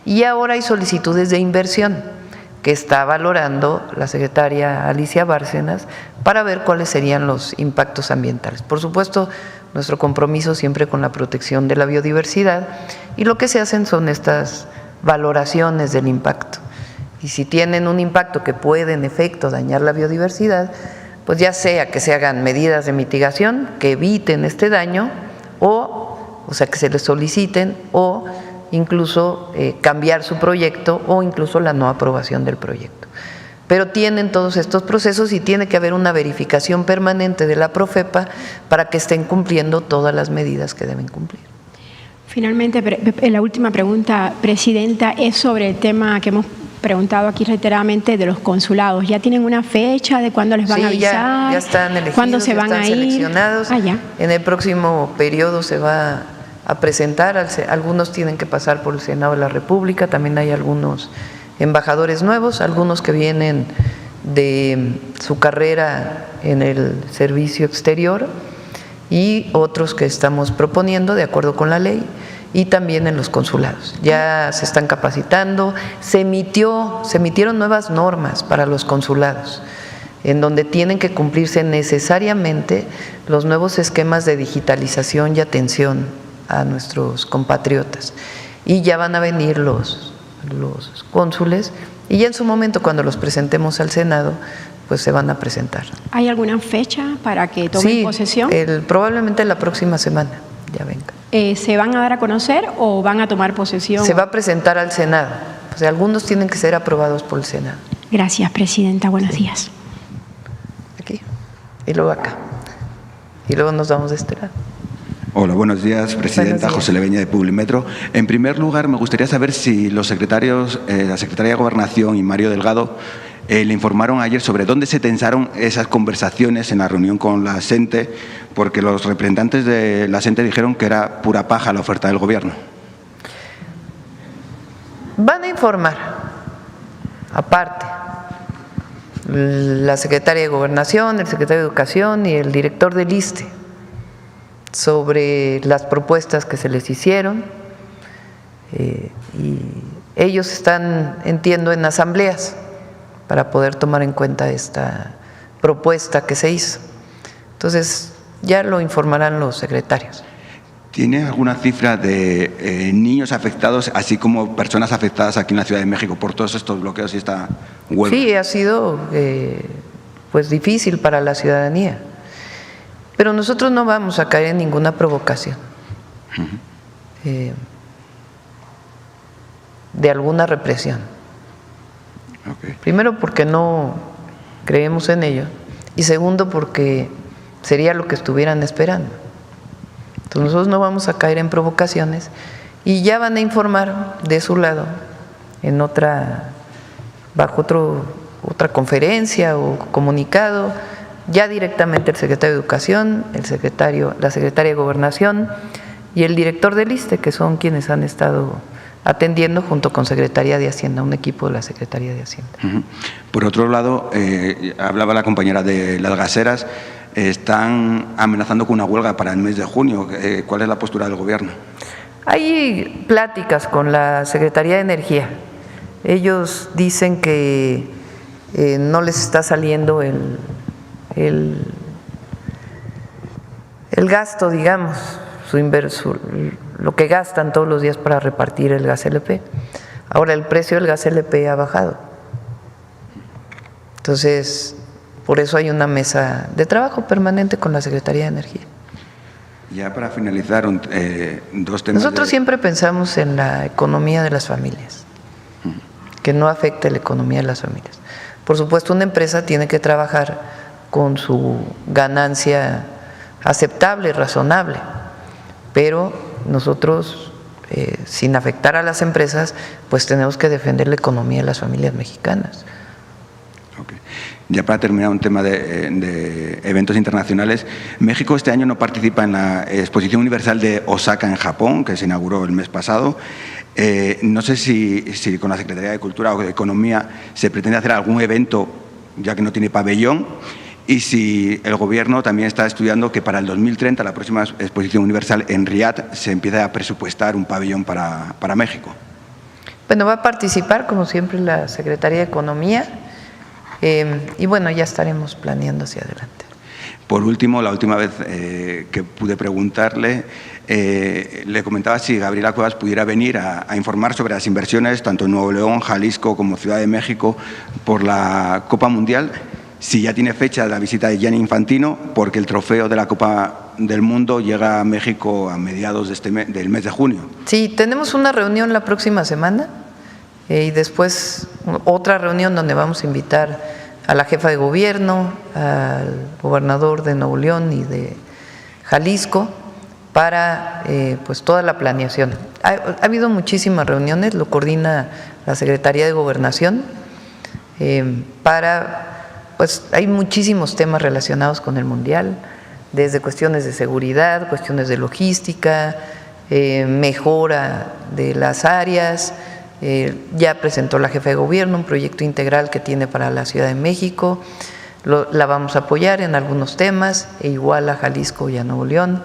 y ahora hay solicitudes de inversión que está valorando la secretaria Alicia Bárcenas para ver cuáles serían los impactos ambientales. Por supuesto, nuestro compromiso siempre con la protección de la biodiversidad, y lo que se hacen son estas valoraciones del impacto. Y si tienen un impacto que puede en efecto dañar la biodiversidad, pues ya sea que se hagan medidas de mitigación que eviten este daño, o sea que se les soliciten, o incluso cambiar su proyecto, o incluso la no aprobación del proyecto. Pero tienen todos estos procesos y tiene que haber una verificación permanente de la Profepa para que estén cumpliendo todas las medidas que deben cumplir. Finalmente, la última pregunta, Presidenta, es sobre el tema que hemos preguntado aquí reiteradamente de los consulados. ¿Ya tienen una fecha de cuándo les van a avisar? Ya están elegidos, ¿cuándo se van ya están a ir? Seleccionados. Ya. En el próximo periodo se va a presentar, algunos tienen que pasar por el Senado de la República, también hay algunos embajadores nuevos, algunos que vienen de su carrera en el servicio exterior y otros que estamos proponiendo de acuerdo con la ley, y también en los consulados. Ya se están capacitando, se emitieron nuevas normas para los consulados, en donde tienen que cumplirse necesariamente los nuevos esquemas de digitalización y atención a nuestros compatriotas. Y ya van a venir los cónsules, y ya en su momento, cuando los presentemos al Senado, pues se van a presentar. ¿Hay alguna fecha para que tomen posesión? Probablemente la próxima semana ya venga. ¿Se van a dar a conocer o van a tomar posesión? Se va a presentar al Senado. O sea, algunos tienen que ser aprobados por el Senado. Gracias, Presidenta. Buenos días. Aquí. Y luego acá. Y luego nos vamos de este lado. Hola, buenos días, Presidenta. Buenos días. José Leveña de Publimetro. En primer lugar, me gustaría saber si los secretarios, la Secretaría de Gobernación y Mario Delgado, le informaron ayer sobre dónde se tensaron esas conversaciones en la reunión con la SENTE, porque los representantes de la SENTE dijeron que era pura paja la oferta del Gobierno. Van a informar, aparte, la Secretaria de Gobernación, el Secretario de Educación y el director del ISSSTE, sobre las propuestas que se les hicieron, y ellos están, entiendo, en asambleas para poder tomar en cuenta esta propuesta que se hizo. Entonces, ya lo informarán los secretarios. ¿Tiene alguna cifra de niños afectados, así como personas afectadas aquí en la Ciudad de México por todos estos bloqueos y esta huelga? Sí, ha sido pues difícil para la ciudadanía. Pero nosotros no vamos a caer en ninguna provocación de alguna represión. Okay. Primero porque no creemos en ello y segundo porque sería lo que estuvieran esperando. Entonces nosotros no vamos a caer en provocaciones y ya van a informar de su lado en bajo otra conferencia o comunicado, ya directamente el secretario de Educación, la secretaria de Gobernación y el director del ISSSTE, que son quienes han estado atendiendo junto con Secretaría de Hacienda, un equipo de la Secretaría de Hacienda. Por otro lado, hablaba la compañera de las gaseras, están amenazando con una huelga para el mes de junio. ¿Cuál es la postura del Gobierno? Hay pláticas con la Secretaría de Energía. Ellos dicen que no les está saliendo el gasto, digamos, lo que gastan todos los días para repartir el gas LP. Ahora el precio del gas LP ha bajado. Entonces, por eso hay una mesa de trabajo permanente con la Secretaría de Energía. Ya para finalizar, dos temas. Nosotros siempre pensamos en la economía de las familias, que no afecte la economía de las familias. Por supuesto, una empresa tiene que trabajar con su ganancia aceptable, razonable, pero nosotros, sin afectar a las empresas, pues tenemos que defender la economía de las familias mexicanas. Okay. Ya para terminar, un tema de eventos internacionales. México este año no participa en la Exposición Universal de Osaka en Japón, que se inauguró el mes pasado. No sé si con la Secretaría de Cultura o de Economía se pretende hacer algún evento, ya que no tiene pabellón, y si el Gobierno también está estudiando que para el 2030, la próxima Exposición Universal en Riad, se empiece a presupuestar un pabellón para México. Bueno, va a participar, como siempre, la Secretaría de Economía. Y bueno, ya estaremos planeando hacia adelante. Por último, la última vez que pude preguntarle, le comentaba si Gabriela Cuevas pudiera venir a informar sobre las inversiones, tanto en Nuevo León, Jalisco como Ciudad de México, por la Copa Mundial, si ya tiene fecha la visita de Gianni Infantino, porque el trofeo de la Copa del Mundo llega a México a mediados del mes de junio. Sí, tenemos una reunión la próxima semana. Y después otra reunión donde vamos a invitar a la jefa de gobierno, al gobernador de Nuevo León y de Jalisco para pues toda la planeación. Ha habido muchísimas reuniones, lo coordina la Secretaría de Gobernación pues hay muchísimos temas relacionados con el Mundial, desde cuestiones de seguridad, cuestiones de logística, mejora de las áreas. Ya presentó la jefa de gobierno un proyecto integral que tiene para la Ciudad de México, la vamos a apoyar en algunos temas, e igual a Jalisco y a Nuevo León.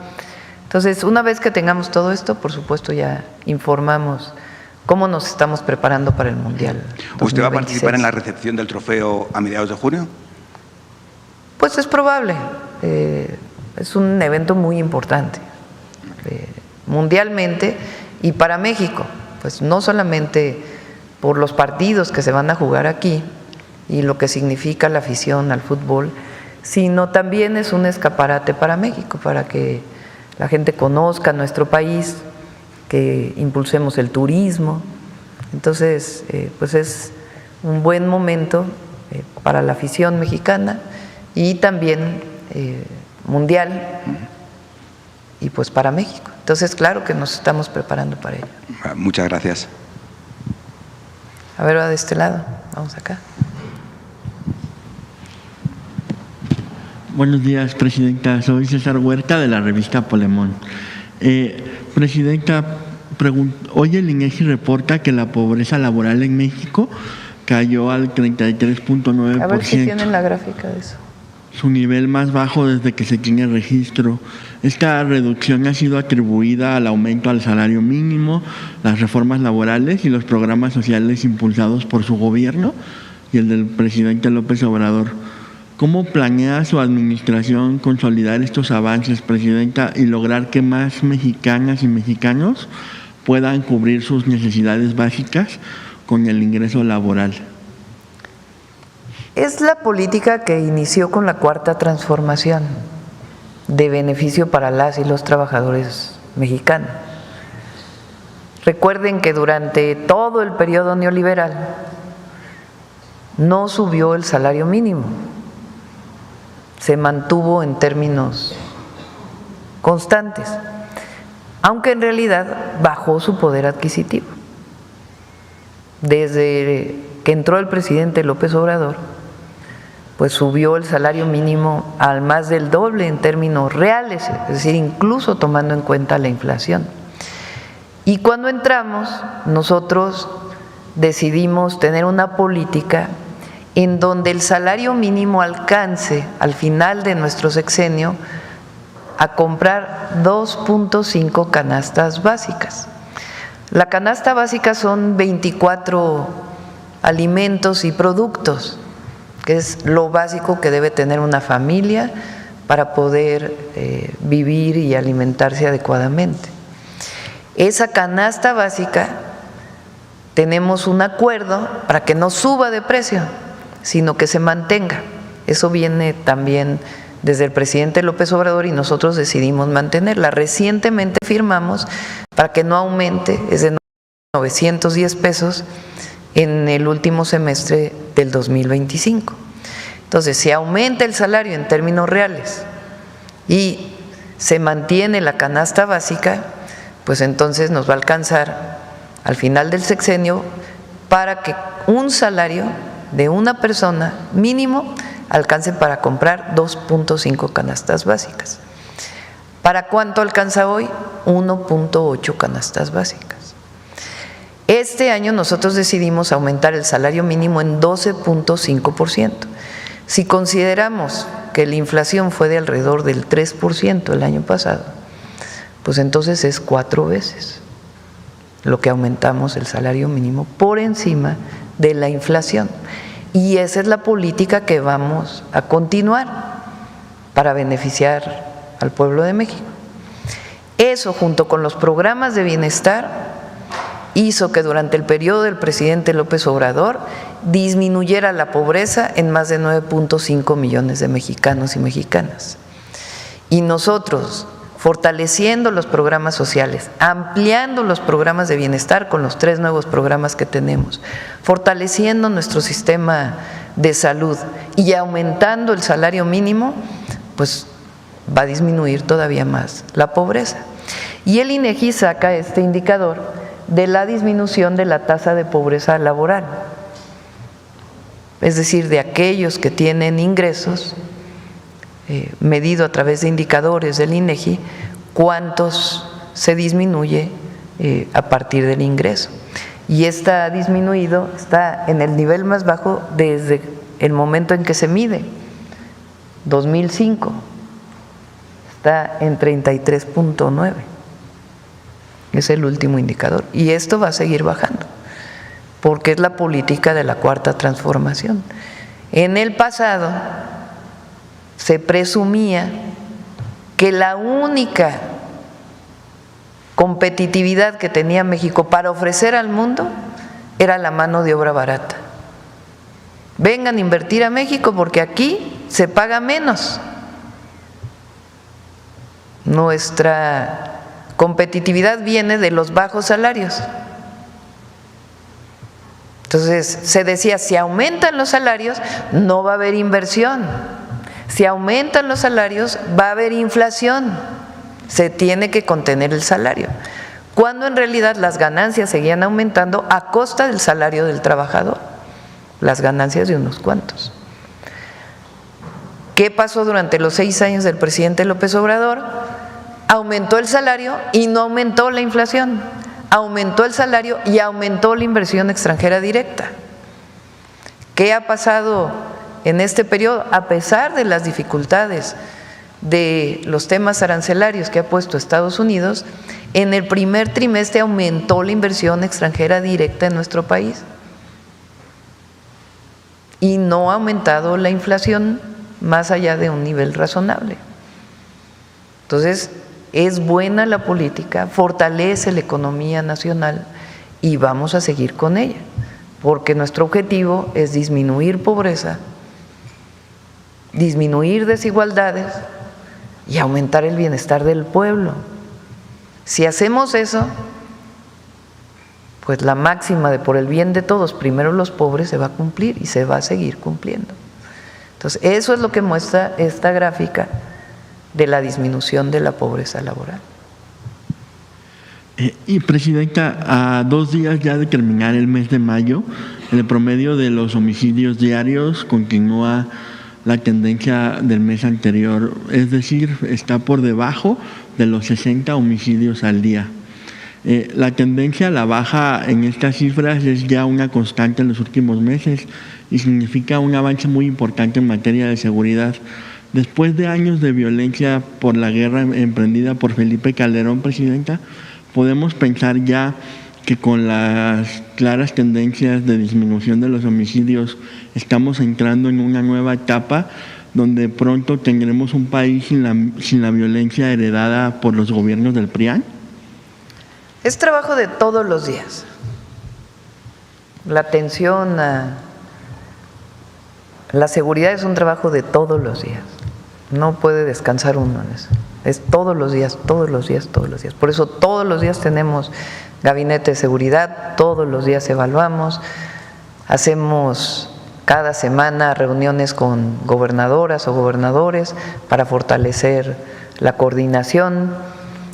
Entonces, una vez que tengamos todo esto, por supuesto ya informamos cómo nos estamos preparando para el Mundial 2026. ¿Usted va a participar en la recepción del trofeo a mediados de junio? Pues es probable, es un evento muy importante, mundialmente y para México. Pues no solamente por los partidos que se van a jugar aquí y lo que significa la afición al fútbol, sino también es un escaparate para México, para que la gente conozca nuestro país, que impulsemos el turismo. Entonces, pues es un buen momento para la afición mexicana y también mundial y pues para México. Entonces, claro que nos estamos preparando para ello. Muchas gracias. A ver, va de este lado, vamos acá. Buenos días, Presidenta. Soy César Huerta de la revista Polemón. Presidenta, hoy el INEGI reporta que la pobreza laboral en México cayó al 33.9%. A ver si tienen la gráfica de eso. Su nivel más bajo desde que se tiene registro. Esta reducción ha sido atribuida al aumento al salario mínimo, las reformas laborales y los programas sociales impulsados por su gobierno y el del presidente López Obrador. ¿Cómo planea su administración consolidar estos avances, Presidenta, y lograr que más mexicanas y mexicanos puedan cubrir sus necesidades básicas con el ingreso laboral? Es la política que inició con la Cuarta Transformación. de beneficio para las y los trabajadores mexicanos. Recuerden que durante todo el periodo neoliberal no subió el salario mínimo, se mantuvo en términos constantes, aunque en realidad bajó su poder adquisitivo. Desde que entró el presidente López Obrador, pues subió el salario mínimo al más del doble en términos reales, es decir, incluso tomando en cuenta la inflación. Y cuando entramos, nosotros decidimos tener una política en donde el salario mínimo alcance al final de nuestro sexenio a comprar 2.5 canastas básicas. La canasta básica son 24 alimentos y productos, que es lo básico que debe tener una familia para poder vivir y alimentarse adecuadamente. Esa canasta básica tenemos un acuerdo para que no suba de precio, sino que se mantenga. Eso viene también desde el presidente López Obrador y nosotros decidimos mantenerla. Recientemente firmamos para que no aumente, es de 910 pesos en el último semestre del 2025. Entonces, si aumenta el salario en términos reales y se mantiene la canasta básica, pues entonces nos va a alcanzar al final del sexenio para que un salario de una persona mínimo alcance para comprar 2.5 canastas básicas. ¿Para cuánto alcanza hoy? 1.8 canastas básicas. Este año nosotros decidimos aumentar el salario mínimo en 12.5%. Si consideramos que la inflación fue de alrededor del 3% el año pasado, pues entonces es 4 veces lo que aumentamos el salario mínimo por encima de la inflación. Y esa es la política que vamos a continuar para beneficiar al pueblo de México. Eso, junto con los programas de bienestar, hizo que durante el periodo del presidente López Obrador disminuyera la pobreza en más de 9.5 millones de mexicanos y mexicanas. Y nosotros, fortaleciendo los programas sociales, ampliando los programas de bienestar con los 3 nuevos programas que tenemos, fortaleciendo nuestro sistema de salud y aumentando el salario mínimo, pues va a disminuir todavía más la pobreza. Y el INEGI saca este indicador de la disminución de la tasa de pobreza laboral, es decir, de aquellos que tienen ingresos, medido a través de indicadores del INEGI, cuántos se disminuye a partir del ingreso. Y está disminuido, está en el nivel más bajo desde el momento en que se mide, 2005, está en 33.9. Es el último indicador. Y esto va a seguir bajando, porque es la política de la Cuarta Transformación. En el pasado se presumía que la única competitividad que tenía México para ofrecer al mundo era la mano de obra barata. Vengan a invertir a México porque aquí se paga menos. Nuestra competitividad viene de los bajos salarios. Entonces se decía, si aumentan los salarios no va a haber inversión, si aumentan los salarios va a haber inflación, se tiene que contener el salario, cuando en realidad las ganancias seguían aumentando a costa del salario del trabajador, las ganancias de unos cuantos. ¿Qué pasó durante los 6 años del presidente López Obrador? Aumentó el salario y no aumentó la inflación, aumentó el salario y aumentó la inversión extranjera directa. ¿Qué ha pasado en este periodo? A pesar de las dificultades de los temas arancelarios que ha puesto Estados Unidos, en el primer trimestre aumentó la inversión extranjera directa en nuestro país y no ha aumentado la inflación más allá de un nivel razonable. Entonces, es buena la política, fortalece la economía nacional y vamos a seguir con ella, porque nuestro objetivo es disminuir pobreza, disminuir desigualdades, y aumentar el bienestar del pueblo. Si hacemos eso, pues la máxima de por el bien de todos, primero los pobres, se va a cumplir y se va a seguir cumpliendo. Entonces, eso es lo que muestra esta gráfica de la disminución de la pobreza laboral. Y Presidenta, a 2 días ya de terminar el mes de mayo, el promedio de los homicidios diarios continúa la tendencia del mes anterior, es decir, está por debajo de los 60 homicidios al día. La tendencia a la baja en estas cifras es ya una constante en los últimos meses y significa un avance muy importante en materia de seguridad. Después de años de violencia por la guerra emprendida por Felipe Calderón, Presidenta, podemos pensar ya que con las claras tendencias de disminución de los homicidios estamos entrando en una nueva etapa donde pronto tendremos un país sin la violencia heredada por los gobiernos del PRIAN. Es trabajo de todos los días. La atención a la seguridad es un trabajo de todos los días. No puede descansar uno en eso. Es todos los días, todos los días, todos los días. Por eso todos los días tenemos gabinete de seguridad, todos los días evaluamos, hacemos cada semana reuniones con gobernadoras o gobernadores para fortalecer la coordinación.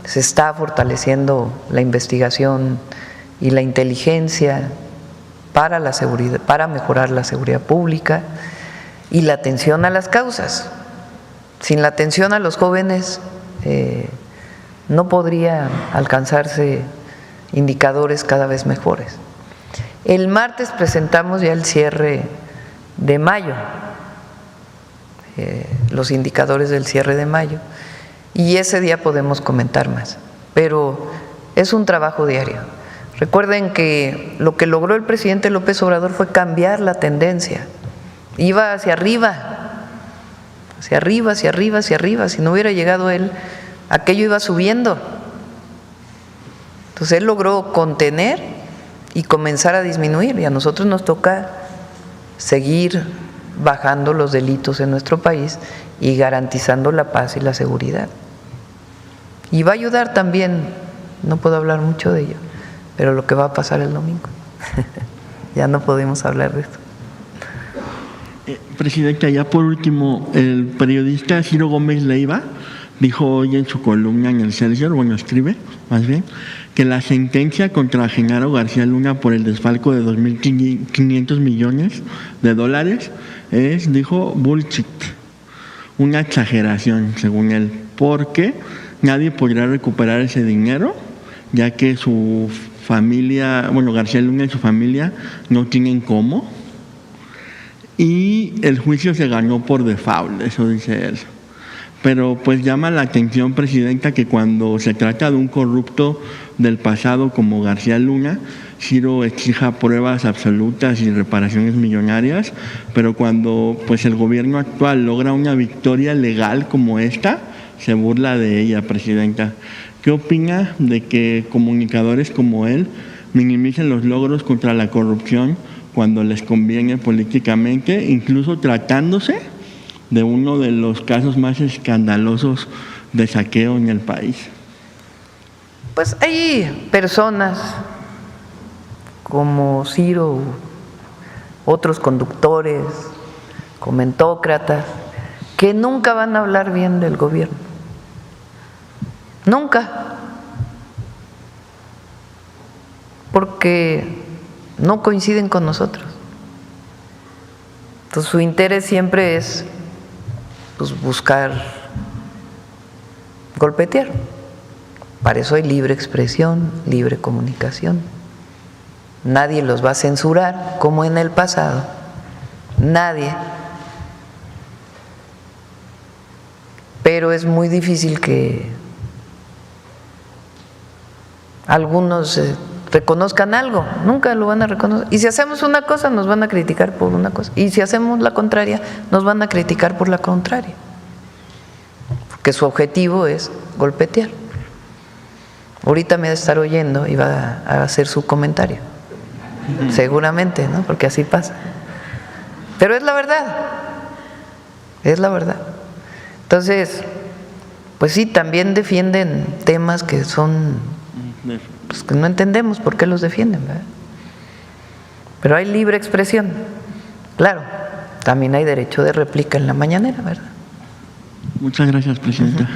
Se está fortaleciendo la investigación y la inteligencia para la seguridad, para mejorar la seguridad pública y la atención a las causas. Sin la atención a los jóvenes no podría alcanzarse indicadores cada vez mejores. El martes presentamos ya el cierre de mayo, los indicadores del cierre de mayo, y ese día podemos comentar más, pero es un trabajo diario. Recuerden que lo que logró el presidente López Obrador fue cambiar la tendencia, iba hacia arriba, hacia arriba, hacia arriba, hacia arriba. Si no hubiera llegado él, aquello iba subiendo. Entonces él logró contener y comenzar a disminuir, y a nosotros nos toca seguir bajando los delitos en nuestro país y garantizando la paz y la seguridad. Y va a ayudar también, no puedo hablar mucho de ello, pero lo que va a pasar el domingo. Ya no podemos hablar de esto. Presidenta, ya por último, el periodista Ciro Gómez Leiva dijo hoy en su columna en el Excelsior, bueno, escribe más bien, que la sentencia contra Genaro García Luna por el desfalco de 2.500 millones de dólares es, dijo, bullshit, una exageración, según él, porque nadie podrá recuperar ese dinero, ya que su familia, bueno, García Luna y su familia no tienen cómo, y el juicio se ganó por default, eso dice él. Pero pues llama la atención, Presidenta, que cuando se trata de un corrupto del pasado como García Luna, Ciro exija pruebas absolutas y reparaciones millonarias, pero cuando pues el gobierno actual logra una victoria legal como esta, se burla de ella, Presidenta. ¿Qué opina de que comunicadores como él minimicen los logros contra la corrupción cuando les conviene políticamente, incluso tratándose de uno de los casos más escandalosos de saqueo en el país? Pues hay personas como Ciro, otros conductores, comentócratas, que nunca van a hablar bien del gobierno. Nunca. Porque no coinciden con nosotros. Entonces su interés siempre es pues, buscar golpetear. Para eso hay libre expresión, libre comunicación. Nadie los va a censurar como en el pasado. Nadie. Pero es muy difícil que algunos reconozcan algo, nunca lo van a reconocer. Y si hacemos una cosa, nos van a criticar por una cosa. Y si hacemos la contraria, nos van a criticar por la contraria. Porque su objetivo es golpetear. Ahorita me va a estar oyendo y va a hacer su comentario. Seguramente, ¿no? Porque así pasa. Pero es la verdad. Es la verdad. Entonces, pues sí, también defienden temas que son, pues que no entendemos por qué los defienden, ¿verdad? Pero hay libre expresión, claro, también hay derecho de réplica en la mañanera, ¿verdad? Muchas gracias, presidenta.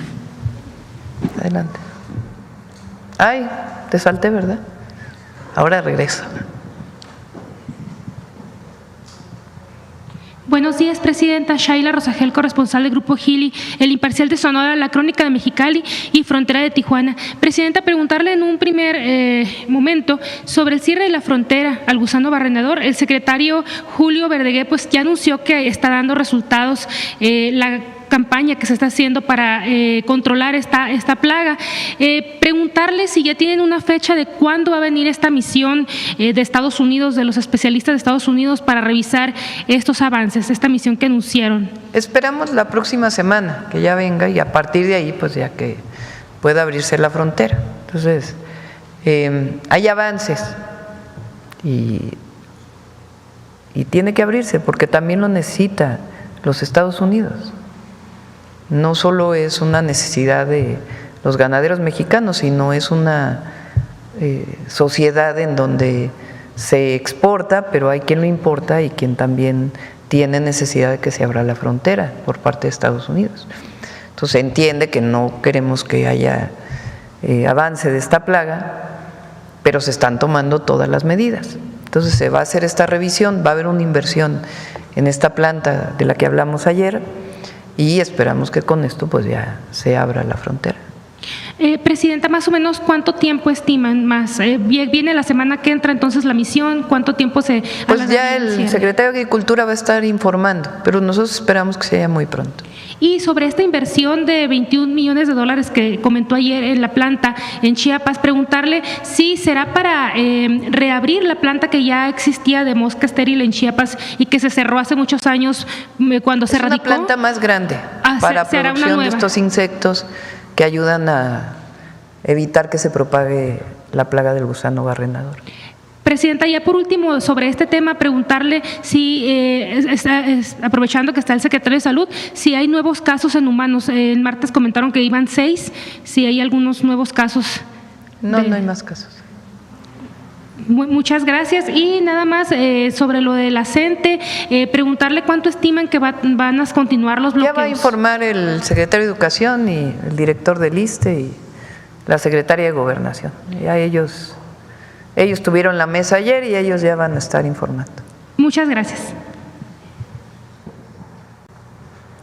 Adelante. Ay, te salté, ¿verdad? Ahora regreso. Buenos días, presidenta. Shaila Rosagel, corresponsal del Grupo Gili, El Imparcial de Sonora, La Crónica de Mexicali y Frontera de Tijuana. Presidenta, preguntarle en un primer momento sobre el cierre de la frontera al gusano barrenador. El secretario Julio Verdeguer pues ya anunció que está dando resultados la campaña que se está haciendo para controlar esta plaga. Preguntarle si ya tienen una fecha de cuándo va a venir esta misión de Estados Unidos, de los especialistas de Estados Unidos, para revisar estos avances, esta misión que anunciaron. Esperamos la próxima semana que ya venga y a partir de ahí pues ya que pueda abrirse la frontera. Entonces, hay avances y tiene que abrirse porque también lo necesita los Estados Unidos. No solo es una necesidad de los ganaderos mexicanos, sino es una sociedad en donde se exporta, pero hay quien lo importa y quien también tiene necesidad de que se abra la frontera por parte de Estados Unidos. Entonces se entiende que no queremos que haya avance de esta plaga, pero se están tomando todas las medidas. Entonces se va a hacer esta revisión, va a haber una inversión en esta planta de la que hablamos ayer, y esperamos que con esto pues ya se abra la frontera. Presidenta, más o menos ¿cuánto tiempo estiman más? ¿Viene la semana que entra entonces la misión? ¿Cuánto tiempo se...? Pues ya el secretario de Agricultura va a estar informando, pero nosotros esperamos que sea muy pronto. Y sobre esta inversión de $21 millones que comentó ayer en la planta en Chiapas, preguntarle si será para reabrir la planta que ya existía de mosca estéril en Chiapas y que se cerró hace muchos años cuando se radicó. Es una planta más grande para producción de estos insectos que ayudan a evitar que se propague la plaga del gusano barrenador. Presidenta, ya por último, sobre este tema, preguntarle si, aprovechando que está el secretario de Salud, si hay nuevos casos en humanos. El martes comentaron que iban 6, si hay algunos nuevos casos. No hay más casos. Muchas gracias. Y nada más sobre lo de la CENTE, preguntarle cuánto estiman que van a continuar los bloqueos. Ya va a informar el secretario de Educación y el director del ISSSTE y la secretaria de Gobernación. Ya ellos tuvieron la mesa ayer y ellos ya van a estar informando. Muchas gracias.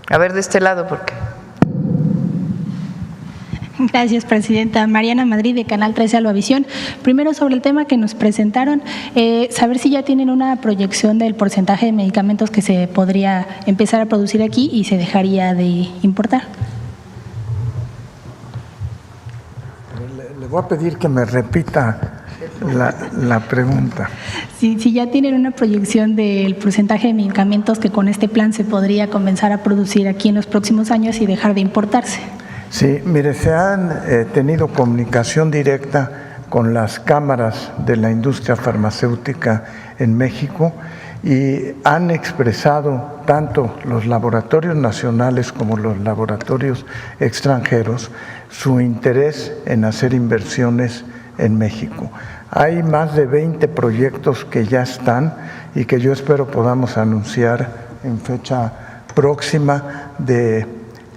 A ver, de este lado, ¿por qué? Gracias, presidenta. Mariana Madrid, de Canal 13 Albavisión. Primero, sobre el tema que nos presentaron, saber si ya tienen una proyección del porcentaje de medicamentos que se podría empezar a producir aquí y se dejaría de importar. Le voy a pedir que me repita la pregunta. Si ya tienen una proyección del porcentaje de medicamentos que con este plan se podría comenzar a producir aquí en los próximos años y dejar de importarse. Sí, mire, se han tenido comunicación directa con las cámaras de la industria farmacéutica en México y han expresado tanto los laboratorios nacionales como los laboratorios extranjeros su interés en hacer inversiones en México. Hay más de 20 proyectos que ya están y que yo espero podamos anunciar en fecha próxima de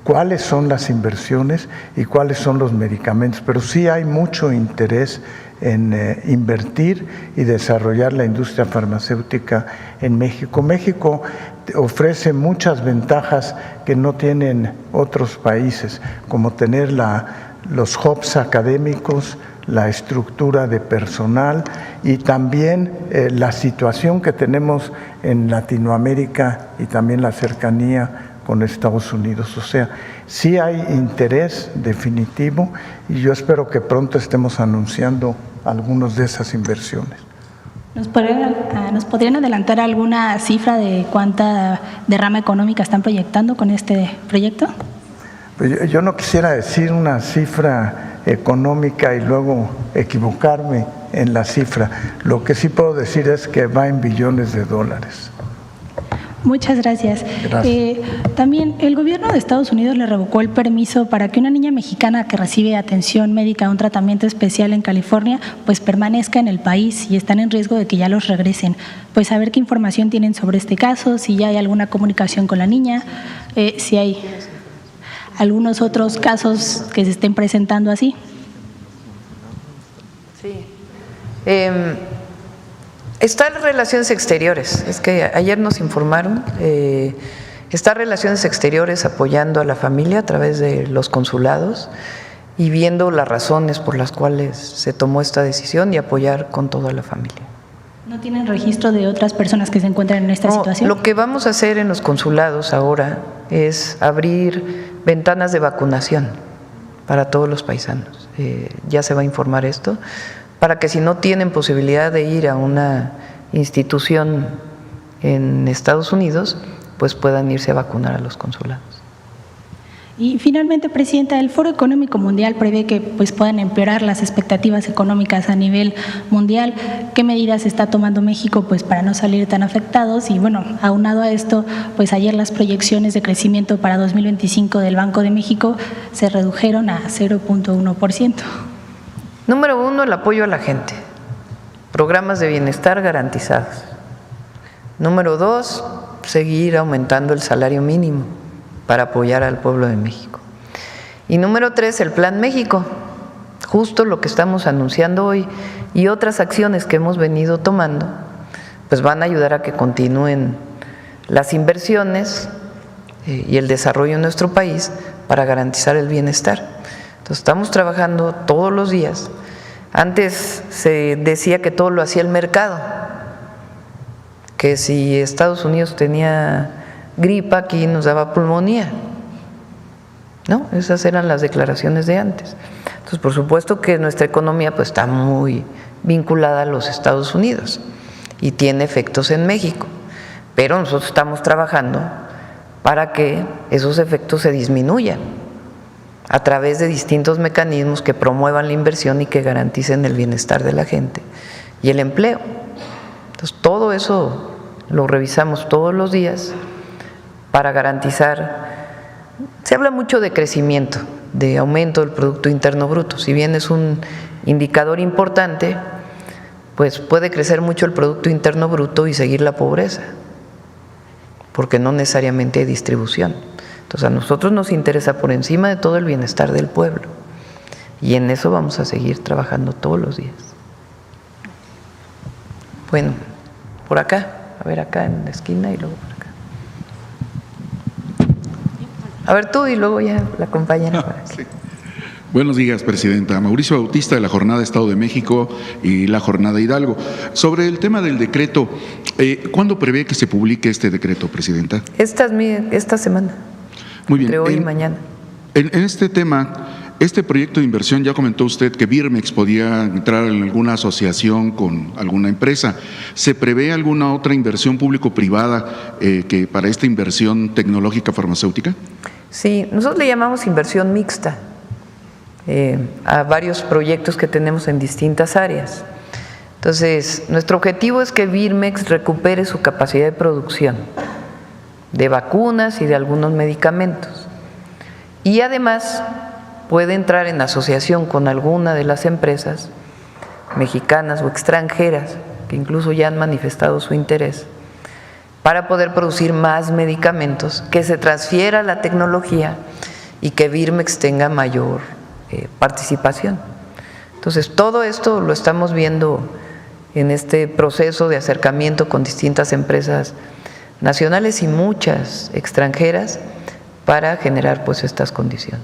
cuáles son las inversiones y cuáles son los medicamentos, pero sí hay mucho interés en invertir y desarrollar la industria farmacéutica en México. México ofrece muchas ventajas que no tienen otros países, como tener los hubs académicos, la estructura de personal y también la situación que tenemos en Latinoamérica y también la cercanía con Estados Unidos. O sea, sí hay interés definitivo y yo espero que pronto estemos anunciando algunas de esas inversiones. ¿Nos podrían adelantar alguna cifra de cuánta derrama económica están proyectando con este proyecto? Pues yo no quisiera decir una cifra económica y luego equivocarme en la cifra. Lo que sí puedo decir es que va en billones de dólares. Muchas gracias. Gracias. También el gobierno de Estados Unidos le revocó el permiso para que una niña mexicana que recibe atención médica, un tratamiento especial en California, pues permanezca en el país y están en riesgo de que ya los regresen. Pues saber qué información tienen sobre este caso, si ya hay alguna comunicación con la niña, si hay algunos otros casos que se estén presentando así. Sí. Está en Relaciones Exteriores, es que ayer nos informaron, está Relaciones Exteriores apoyando a la familia a través de los consulados y viendo las razones por las cuales se tomó esta decisión y apoyar con toda la familia. ¿No tienen registro de otras personas que se encuentran en esta situación? Lo que vamos a hacer en los consulados ahora es abrir ventanas de vacunación para todos los paisanos. Ya se va a informar esto, para que si no tienen posibilidad de ir a una institución en Estados Unidos, pues puedan irse a vacunar a los consulados. Y finalmente, Presidenta, el Foro Económico Mundial prevé que pues puedan empeorar las expectativas económicas a nivel mundial. ¿Qué medidas está tomando México pues para no salir tan afectados? Y bueno, aunado a esto, pues ayer las proyecciones de crecimiento para 2025 del Banco de México se redujeron a 0.1%. Número 1, el apoyo a la gente, programas de bienestar garantizados. Número 2, seguir aumentando el salario mínimo para apoyar al pueblo de México. Y número 3, el Plan México, justo lo que estamos anunciando hoy y otras acciones que hemos venido tomando, pues van a ayudar a que continúen las inversiones y el desarrollo en nuestro país para garantizar el bienestar. Entonces estamos trabajando todos los días. Antes se decía que todo lo hacía el mercado, que si Estados Unidos tenía gripa, aquí nos daba pulmonía, ¿no? Esas eran las declaraciones de antes. Entonces, por supuesto que nuestra economía pues está muy vinculada a los Estados Unidos y tiene efectos en México, pero nosotros estamos trabajando para que esos efectos se disminuyan a través de distintos mecanismos que promuevan la inversión y que garanticen el bienestar de la gente y el empleo. Entonces, todo eso lo revisamos todos los días para garantizar. Se habla mucho de crecimiento, de aumento del Producto Interno Bruto. Si bien es un indicador importante, pues puede crecer mucho el Producto Interno Bruto y seguir la pobreza, porque no necesariamente hay distribución. Entonces, a nosotros nos interesa por encima de todo el bienestar del pueblo y en eso vamos a seguir trabajando todos los días. Bueno, por acá, a ver acá en la esquina y luego por acá. A ver tú y luego ya la compañera. Sí. Buenos días, Presidenta. Mauricio Bautista, de la Jornada Estado de México y la Jornada Hidalgo. Sobre el tema del decreto, ¿cuándo prevé que se publique este decreto, Presidenta? Esta semana. Muy bien. Entre hoy y mañana. En este tema, este proyecto de inversión, ya comentó usted que Birmex podía entrar en alguna asociación con alguna empresa. ¿Se prevé alguna otra inversión público-privada que para esta inversión tecnológica farmacéutica? Sí, nosotros le llamamos inversión mixta a varios proyectos que tenemos en distintas áreas. Entonces, nuestro objetivo es que Birmex recupere su capacidad de producción de vacunas y de algunos medicamentos. Y además puede entrar en asociación con alguna de las empresas mexicanas o extranjeras que incluso ya han manifestado su interés para poder producir más medicamentos, que se transfiera la tecnología y que Birmex tenga mayor participación. Entonces, todo esto lo estamos viendo en este proceso de acercamiento con distintas empresas nacionales y muchas extranjeras para generar pues estas condiciones.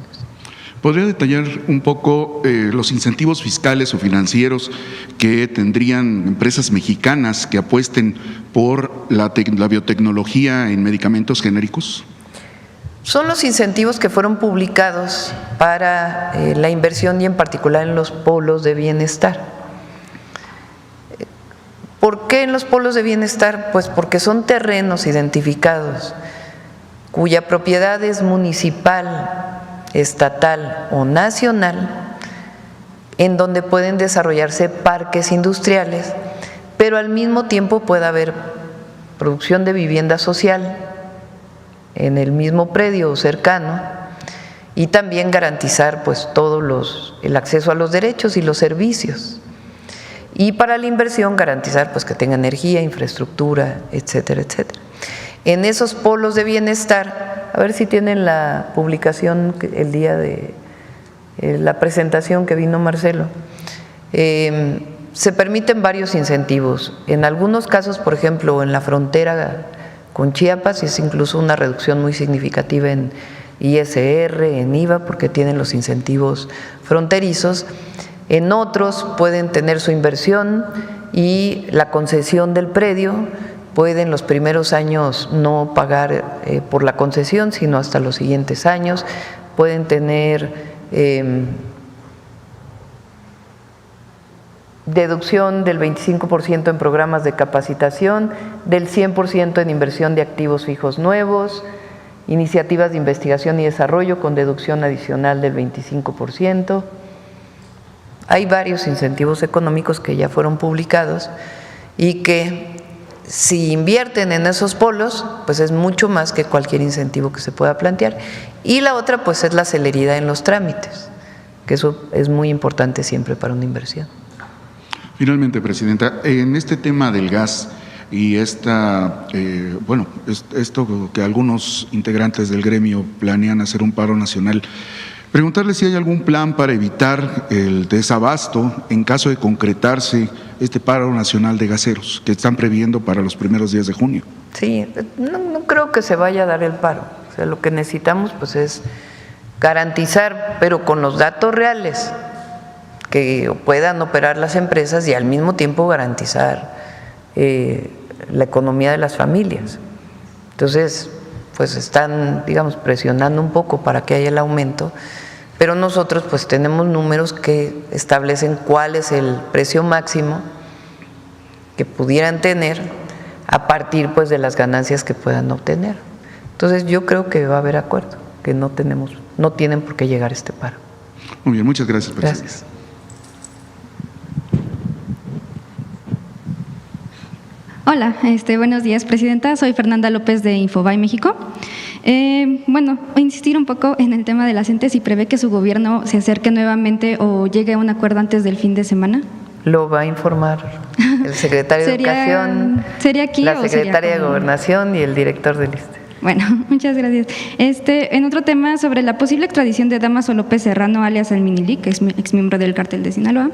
¿Podría detallar un poco los incentivos fiscales o financieros que tendrían empresas mexicanas que apuesten por la biotecnología en medicamentos genéricos? Son los incentivos que fueron publicados para la inversión y en particular en los polos de bienestar. ¿Por qué en los polos de bienestar? Pues porque son terrenos identificados cuya propiedad es municipal, estatal o nacional, en donde pueden desarrollarse parques industriales, pero al mismo tiempo puede haber producción de vivienda social en el mismo predio o cercano, y también garantizar pues el acceso a los derechos y los servicios. Y para la inversión garantizar pues que tenga energía, infraestructura, etcétera, etcétera. En esos polos de bienestar, a ver si tienen la publicación el día de la presentación que vino Marcelo, se permiten varios incentivos. En algunos casos, por ejemplo, en la frontera con Chiapas, es incluso una reducción muy significativa en ISR, en IVA, porque tienen los incentivos fronterizos. En otros pueden tener su inversión y la concesión del predio, pueden los primeros años no pagar por la concesión, sino hasta los siguientes años, pueden tener deducción del 25% en programas de capacitación, del 100% en inversión de activos fijos nuevos, iniciativas de investigación y desarrollo con deducción adicional del 25%. Hay varios incentivos económicos que ya fueron publicados y que si invierten en esos polos, pues es mucho más que cualquier incentivo que se pueda plantear. Y la otra pues es la celeridad en los trámites, que eso es muy importante siempre para una inversión. Finalmente, Presidenta, en este tema del gas y esto que algunos integrantes del gremio planean hacer un paro nacional, preguntarle si hay algún plan para evitar el desabasto en caso de concretarse este paro nacional de gaseros que están previendo para los primeros días de junio. Sí, no creo que se vaya a dar el paro. O sea, lo que necesitamos pues es garantizar, pero con los datos reales, que puedan operar las empresas y al mismo tiempo garantizar la economía de las familias. Entonces, pues están, digamos, presionando un poco para que haya el aumento, pero nosotros pues tenemos números que establecen cuál es el precio máximo que pudieran tener a partir pues de las ganancias que puedan obtener. Entonces yo creo que va a haber acuerdo, que no tienen por qué llegar a este paro. Muy bien, muchas gracias, presidente. Gracias. Hola, buenos días, Presidenta. Soy Fernanda López de Infobae México. Voy a insistir un poco en el tema de la CENTE, si prevé que su gobierno se acerque nuevamente o llegue a un acuerdo antes del fin de semana. Lo va a informar el secretario de Educación, ¿sería aquí la o secretaria sería de Gobernación y el director del ISSSTE. Bueno, muchas gracias. En otro tema, sobre la posible extradición de Dámaso López Serrano, alias el Minilic, que es exmiembro del Cártel de Sinaloa.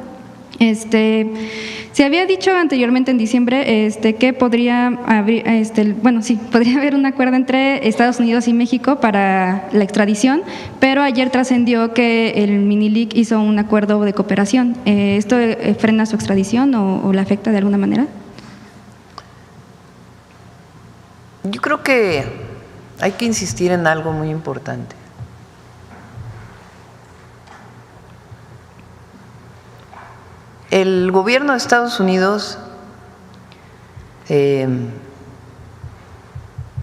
Se había dicho anteriormente en diciembre que podría haber un acuerdo entre Estados Unidos y México para la extradición, pero ayer trascendió que el Minilic hizo un acuerdo de cooperación. ¿Esto frena su extradición o la afecta de alguna manera? Yo creo que hay que insistir en algo muy importante. El gobierno de Estados Unidos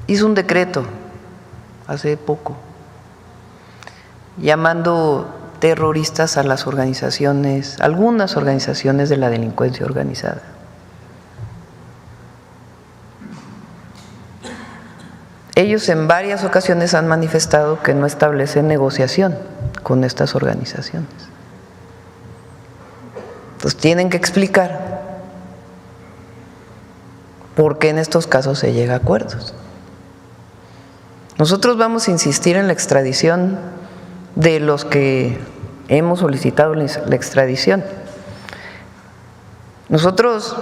hizo un decreto hace poco llamando terroristas a las organizaciones, algunas organizaciones de la delincuencia organizada. Ellos en varias ocasiones han manifestado que no establecen negociación con estas organizaciones. Entonces tienen que explicar por qué en estos casos se llega a acuerdos. Nosotros vamos a insistir en la extradición de los que hemos solicitado la extradición. Nosotros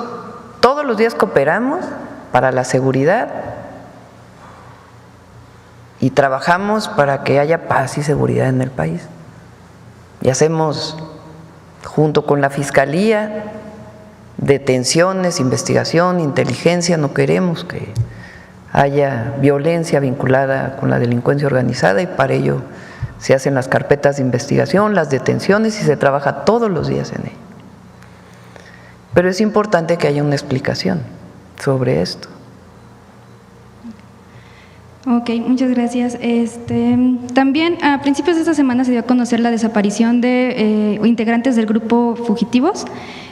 todos los días cooperamos para la seguridad y trabajamos para que haya paz y seguridad en el país. Y hacemos, junto con la Fiscalía, detenciones, investigación, inteligencia. No queremos que haya violencia vinculada con la delincuencia organizada y para ello se hacen las carpetas de investigación, las detenciones y se trabaja todos los días en ello. Pero es importante que haya una explicación sobre esto. Ok, muchas gracias. También a principios de esta semana se dio a conocer la desaparición de integrantes del grupo Fugitivos.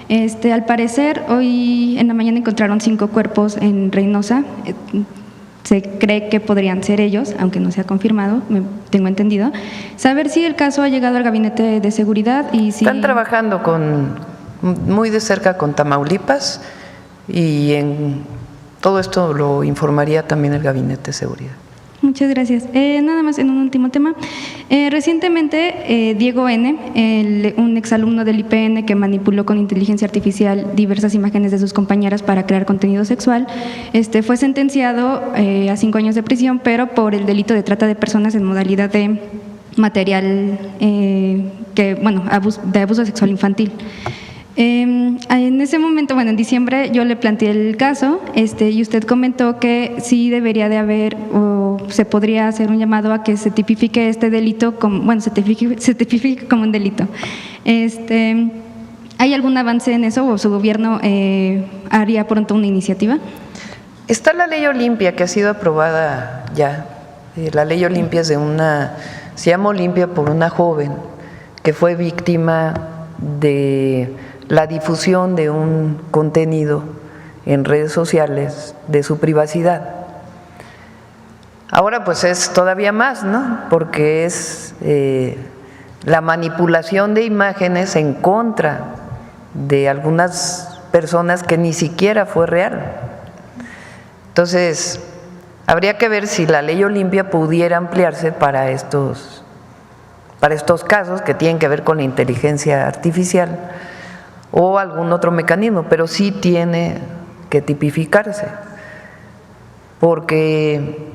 Al parecer, hoy en la mañana encontraron 5 cuerpos en Reynosa. Se cree que podrían ser ellos, aunque no se ha confirmado, tengo entendido. Saber si el caso ha llegado al Gabinete de Seguridad y si… Están trabajando muy de cerca con Tamaulipas y en todo esto lo informaría también el Gabinete de Seguridad. Muchas gracias. Nada más en un último tema. Recientemente, Diego N., un exalumno del IPN que manipuló con inteligencia artificial diversas imágenes de sus compañeras para crear contenido sexual, fue sentenciado a 5 años de prisión, pero por el delito de trata de personas en modalidad de material de abuso sexual infantil. En ese momento, en diciembre yo le planteé el caso y usted comentó que sí debería de haber o se podría hacer un llamado a que se tipifique este delito se tipifique como un delito. ¿Hay algún avance en eso o su gobierno haría pronto una iniciativa? Está la ley Olimpia que ha sido aprobada ya. La ley Olimpia es se llama Olimpia por una joven que fue víctima de la difusión de un contenido en redes sociales de su privacidad. Ahora pues es todavía más, ¿no? Porque es la manipulación de imágenes en contra de algunas personas que ni siquiera fue real. Entonces, habría que ver si la ley Olimpia pudiera ampliarse para estos casos que tienen que ver con la inteligencia artificial o algún otro mecanismo, pero sí tiene que tipificarse, porque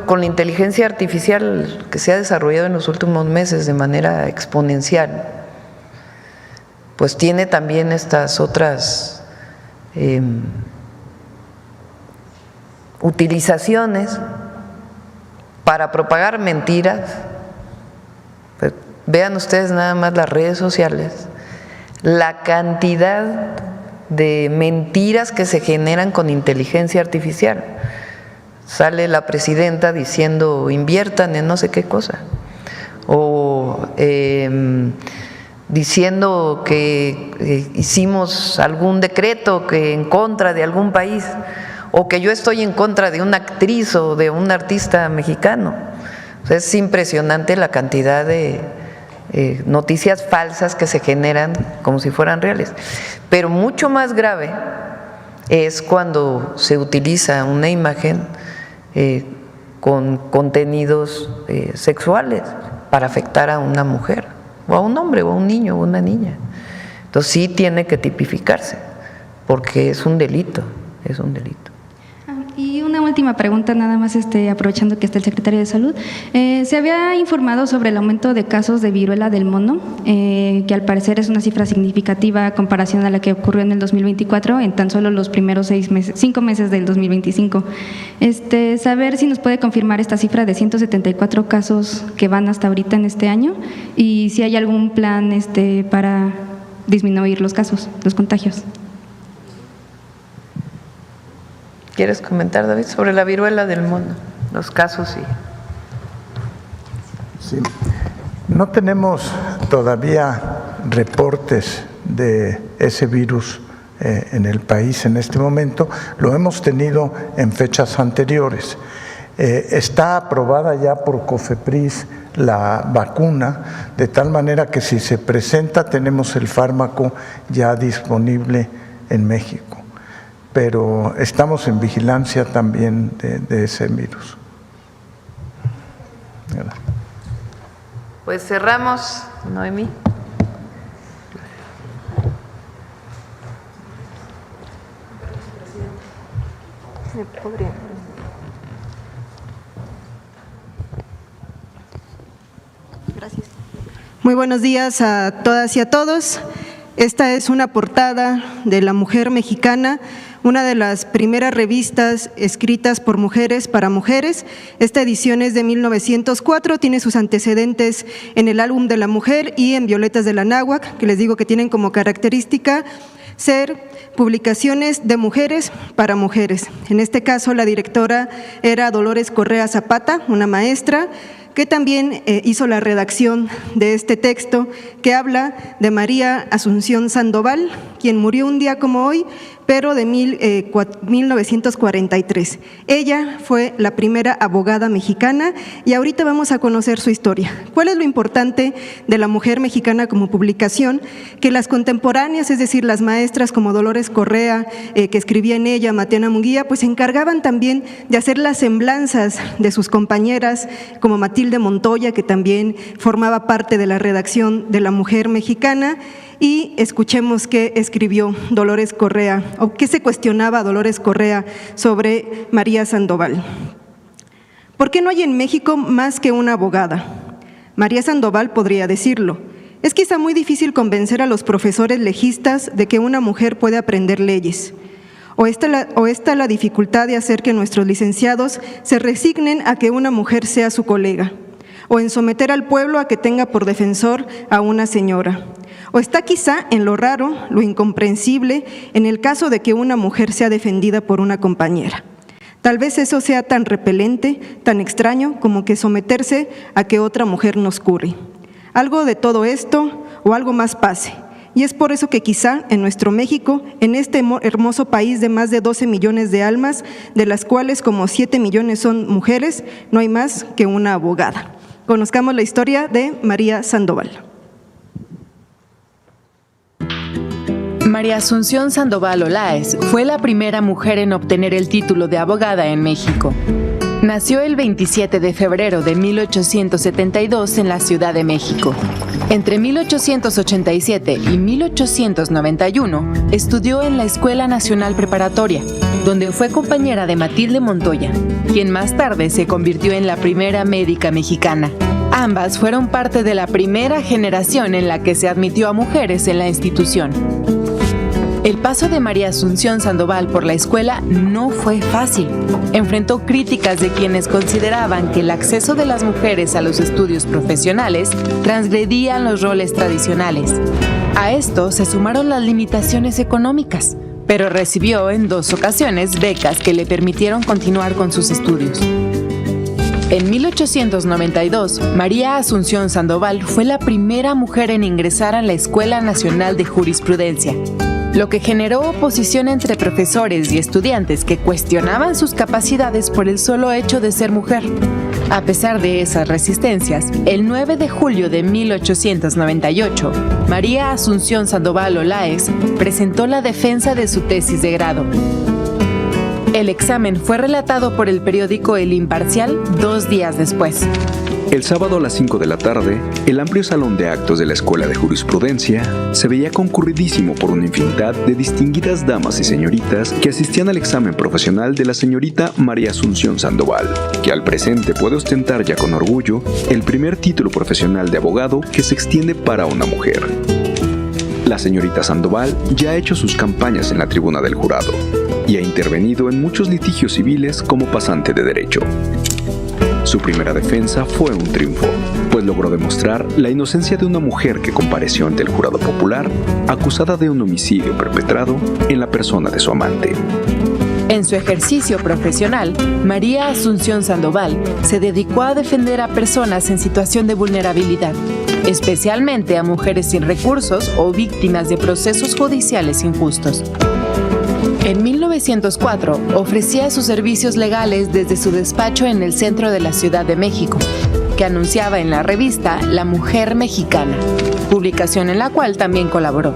con la inteligencia artificial que se ha desarrollado en los últimos meses de manera exponencial, pues tiene también estas otras utilizaciones para propagar mentiras. Pues, vean ustedes nada más las redes sociales, la cantidad de mentiras que se generan con inteligencia artificial. Sale la presidenta diciendo inviertan en no sé qué cosa, o diciendo que hicimos algún decreto que en contra de algún país, o que yo estoy en contra de una actriz o de un artista mexicano. O sea, es impresionante la cantidad de noticias falsas que se generan como si fueran reales. Pero mucho más grave es cuando se utiliza una imagen con contenidos sexuales para afectar a una mujer, o a un hombre, o a un niño, o a una niña. Entonces sí tiene que tipificarse, porque es un delito, es un delito. Y una última pregunta, nada más aprovechando que está el secretario de Salud. Se había informado sobre el aumento de casos de viruela del mono, que al parecer es una cifra significativa a comparación a la que ocurrió en el 2024, en tan solo los primeros 5 meses del 2025. Saber si nos puede confirmar esta cifra de 174 casos que van hasta ahorita en este año, y si hay algún plan para disminuir los casos, los contagios. ¿Quieres comentar, David, sobre la viruela del mono, los casos? Sí. No tenemos todavía reportes de ese virus en el país en este momento. Lo hemos tenido en fechas anteriores. Está aprobada ya por COFEPRIS la vacuna, de tal manera que si se presenta tenemos el fármaco ya disponible en México. Pero estamos en vigilancia también de ese virus. Gracias. Pues cerramos, Noemí. Gracias. Muy buenos días a todas y a todos. Esta es una portada de La Mujer Mexicana, una de las primeras revistas escritas por mujeres para mujeres. Esta edición es de 1904, tiene sus antecedentes en el álbum de la mujer y en Violetas de la Náhuac, que les digo que tienen como característica ser publicaciones de mujeres para mujeres. En este caso, la directora era Dolores Correa Zapata, una maestra, que también hizo la redacción de este texto, que habla de María Asunción Sandoval, quien murió un día como hoy, pero de 1943. Ella fue la primera abogada mexicana y ahorita vamos a conocer su historia. ¿Cuál es lo importante de la mujer mexicana como publicación? Que las contemporáneas, es decir, las maestras como Dolores Correa, que escribía en ella, Matiana Munguía, pues se encargaban también de hacer las semblanzas de sus compañeras, como Matilde Montoya, que también formaba parte de la redacción de La Mujer Mexicana. Y escuchemos qué escribió Dolores Correa, o qué se cuestionaba Dolores Correa sobre María Sandoval. ¿Por qué no hay en México más que una abogada? María Sandoval podría decirlo. Es quizá muy difícil convencer a los profesores legistas de que una mujer puede aprender leyes. O está la dificultad de hacer que nuestros licenciados se resignen a que una mujer sea su colega, o en someter al pueblo a que tenga por defensor a una señora. O está quizá en lo raro, lo incomprensible, en el caso de que una mujer sea defendida por una compañera. Tal vez eso sea tan repelente, tan extraño, como que someterse a que otra mujer nos cure. Algo de todo esto o algo más pase. Y es por eso que quizá en nuestro México, en este hermoso país de más de 12 millones de almas, de las cuales como 7 millones son mujeres, no hay más que una abogada. Conozcamos la historia de María Sandoval. María Asunción Sandoval Olaes fue la primera mujer en obtener el título de abogada en México. Nació el 27 de febrero de 1872 en la Ciudad de México. Entre 1887 y 1891 estudió en la Escuela Nacional Preparatoria, donde fue compañera de Matilde Montoya, quien más tarde se convirtió en la primera médica mexicana. Ambas fueron parte de la primera generación en la que se admitió a mujeres en la institución. El paso de María Asunción Sandoval por la escuela no fue fácil. Enfrentó críticas de quienes consideraban que el acceso de las mujeres a los estudios profesionales transgredían los roles tradicionales. A esto se sumaron las limitaciones económicas, pero recibió en 2 ocasiones becas que le permitieron continuar con sus estudios. En 1892, María Asunción Sandoval fue la primera mujer en ingresar a la Escuela Nacional de Jurisprudencia, lo que generó oposición entre profesores y estudiantes que cuestionaban sus capacidades por el solo hecho de ser mujer. A pesar de esas resistencias, el 9 de julio de 1898, María Asunción Sandoval Olaes presentó la defensa de su tesis de grado. El examen fue relatado por el periódico El Imparcial 2 días después. El sábado a las 5 de la tarde, el amplio salón de actos de la Escuela de Jurisprudencia se veía concurridísimo por una infinidad de distinguidas damas y señoritas que asistían al examen profesional de la señorita María Asunción Sandoval, que al presente puede ostentar ya con orgullo el primer título profesional de abogado que se extiende para una mujer. La señorita Sandoval ya ha hecho sus campañas en la tribuna del jurado y ha intervenido en muchos litigios civiles como pasante de derecho. Su primera defensa fue un triunfo, pues logró demostrar la inocencia de una mujer que compareció ante el jurado popular acusada de un homicidio perpetrado en la persona de su amante. En su ejercicio profesional, María Asunción Sandoval se dedicó a defender a personas en situación de vulnerabilidad, especialmente a mujeres sin recursos o víctimas de procesos judiciales injustos. En 1904 ofrecía sus servicios legales desde su despacho en el centro de la Ciudad de México, que anunciaba en la revista La Mujer Mexicana, publicación en la cual también colaboró.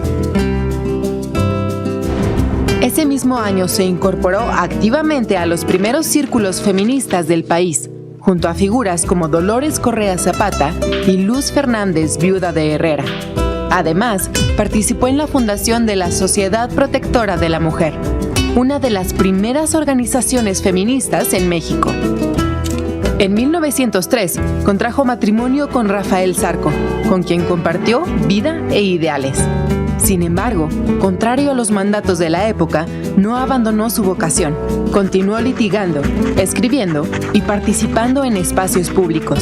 Ese mismo año se incorporó activamente a los primeros círculos feministas del país, junto a figuras como Dolores Correa Zapata y Luz Fernández, viuda de Herrera. Además, participó en la fundación de la Sociedad Protectora de la Mujer, una de las primeras organizaciones feministas en México. En 1903, contrajo matrimonio con Rafael Zarco, con quien compartió vida e ideales. Sin embargo, contrario a los mandatos de la época, no abandonó su vocación. Continuó litigando, escribiendo y participando en espacios públicos.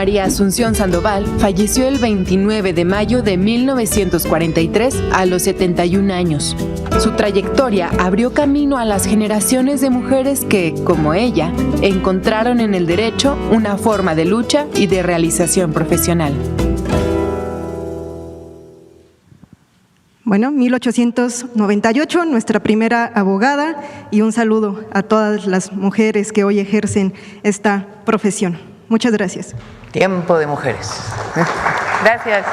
María Asunción Sandoval falleció el 29 de mayo de 1943 a los 71 años. Su trayectoria abrió camino a las generaciones de mujeres que, como ella, encontraron en el derecho una forma de lucha y de realización profesional. Bueno, 1898, nuestra primera abogada, y un saludo a todas las mujeres que hoy ejercen esta profesión. Muchas gracias. Tiempo de mujeres. Gracias.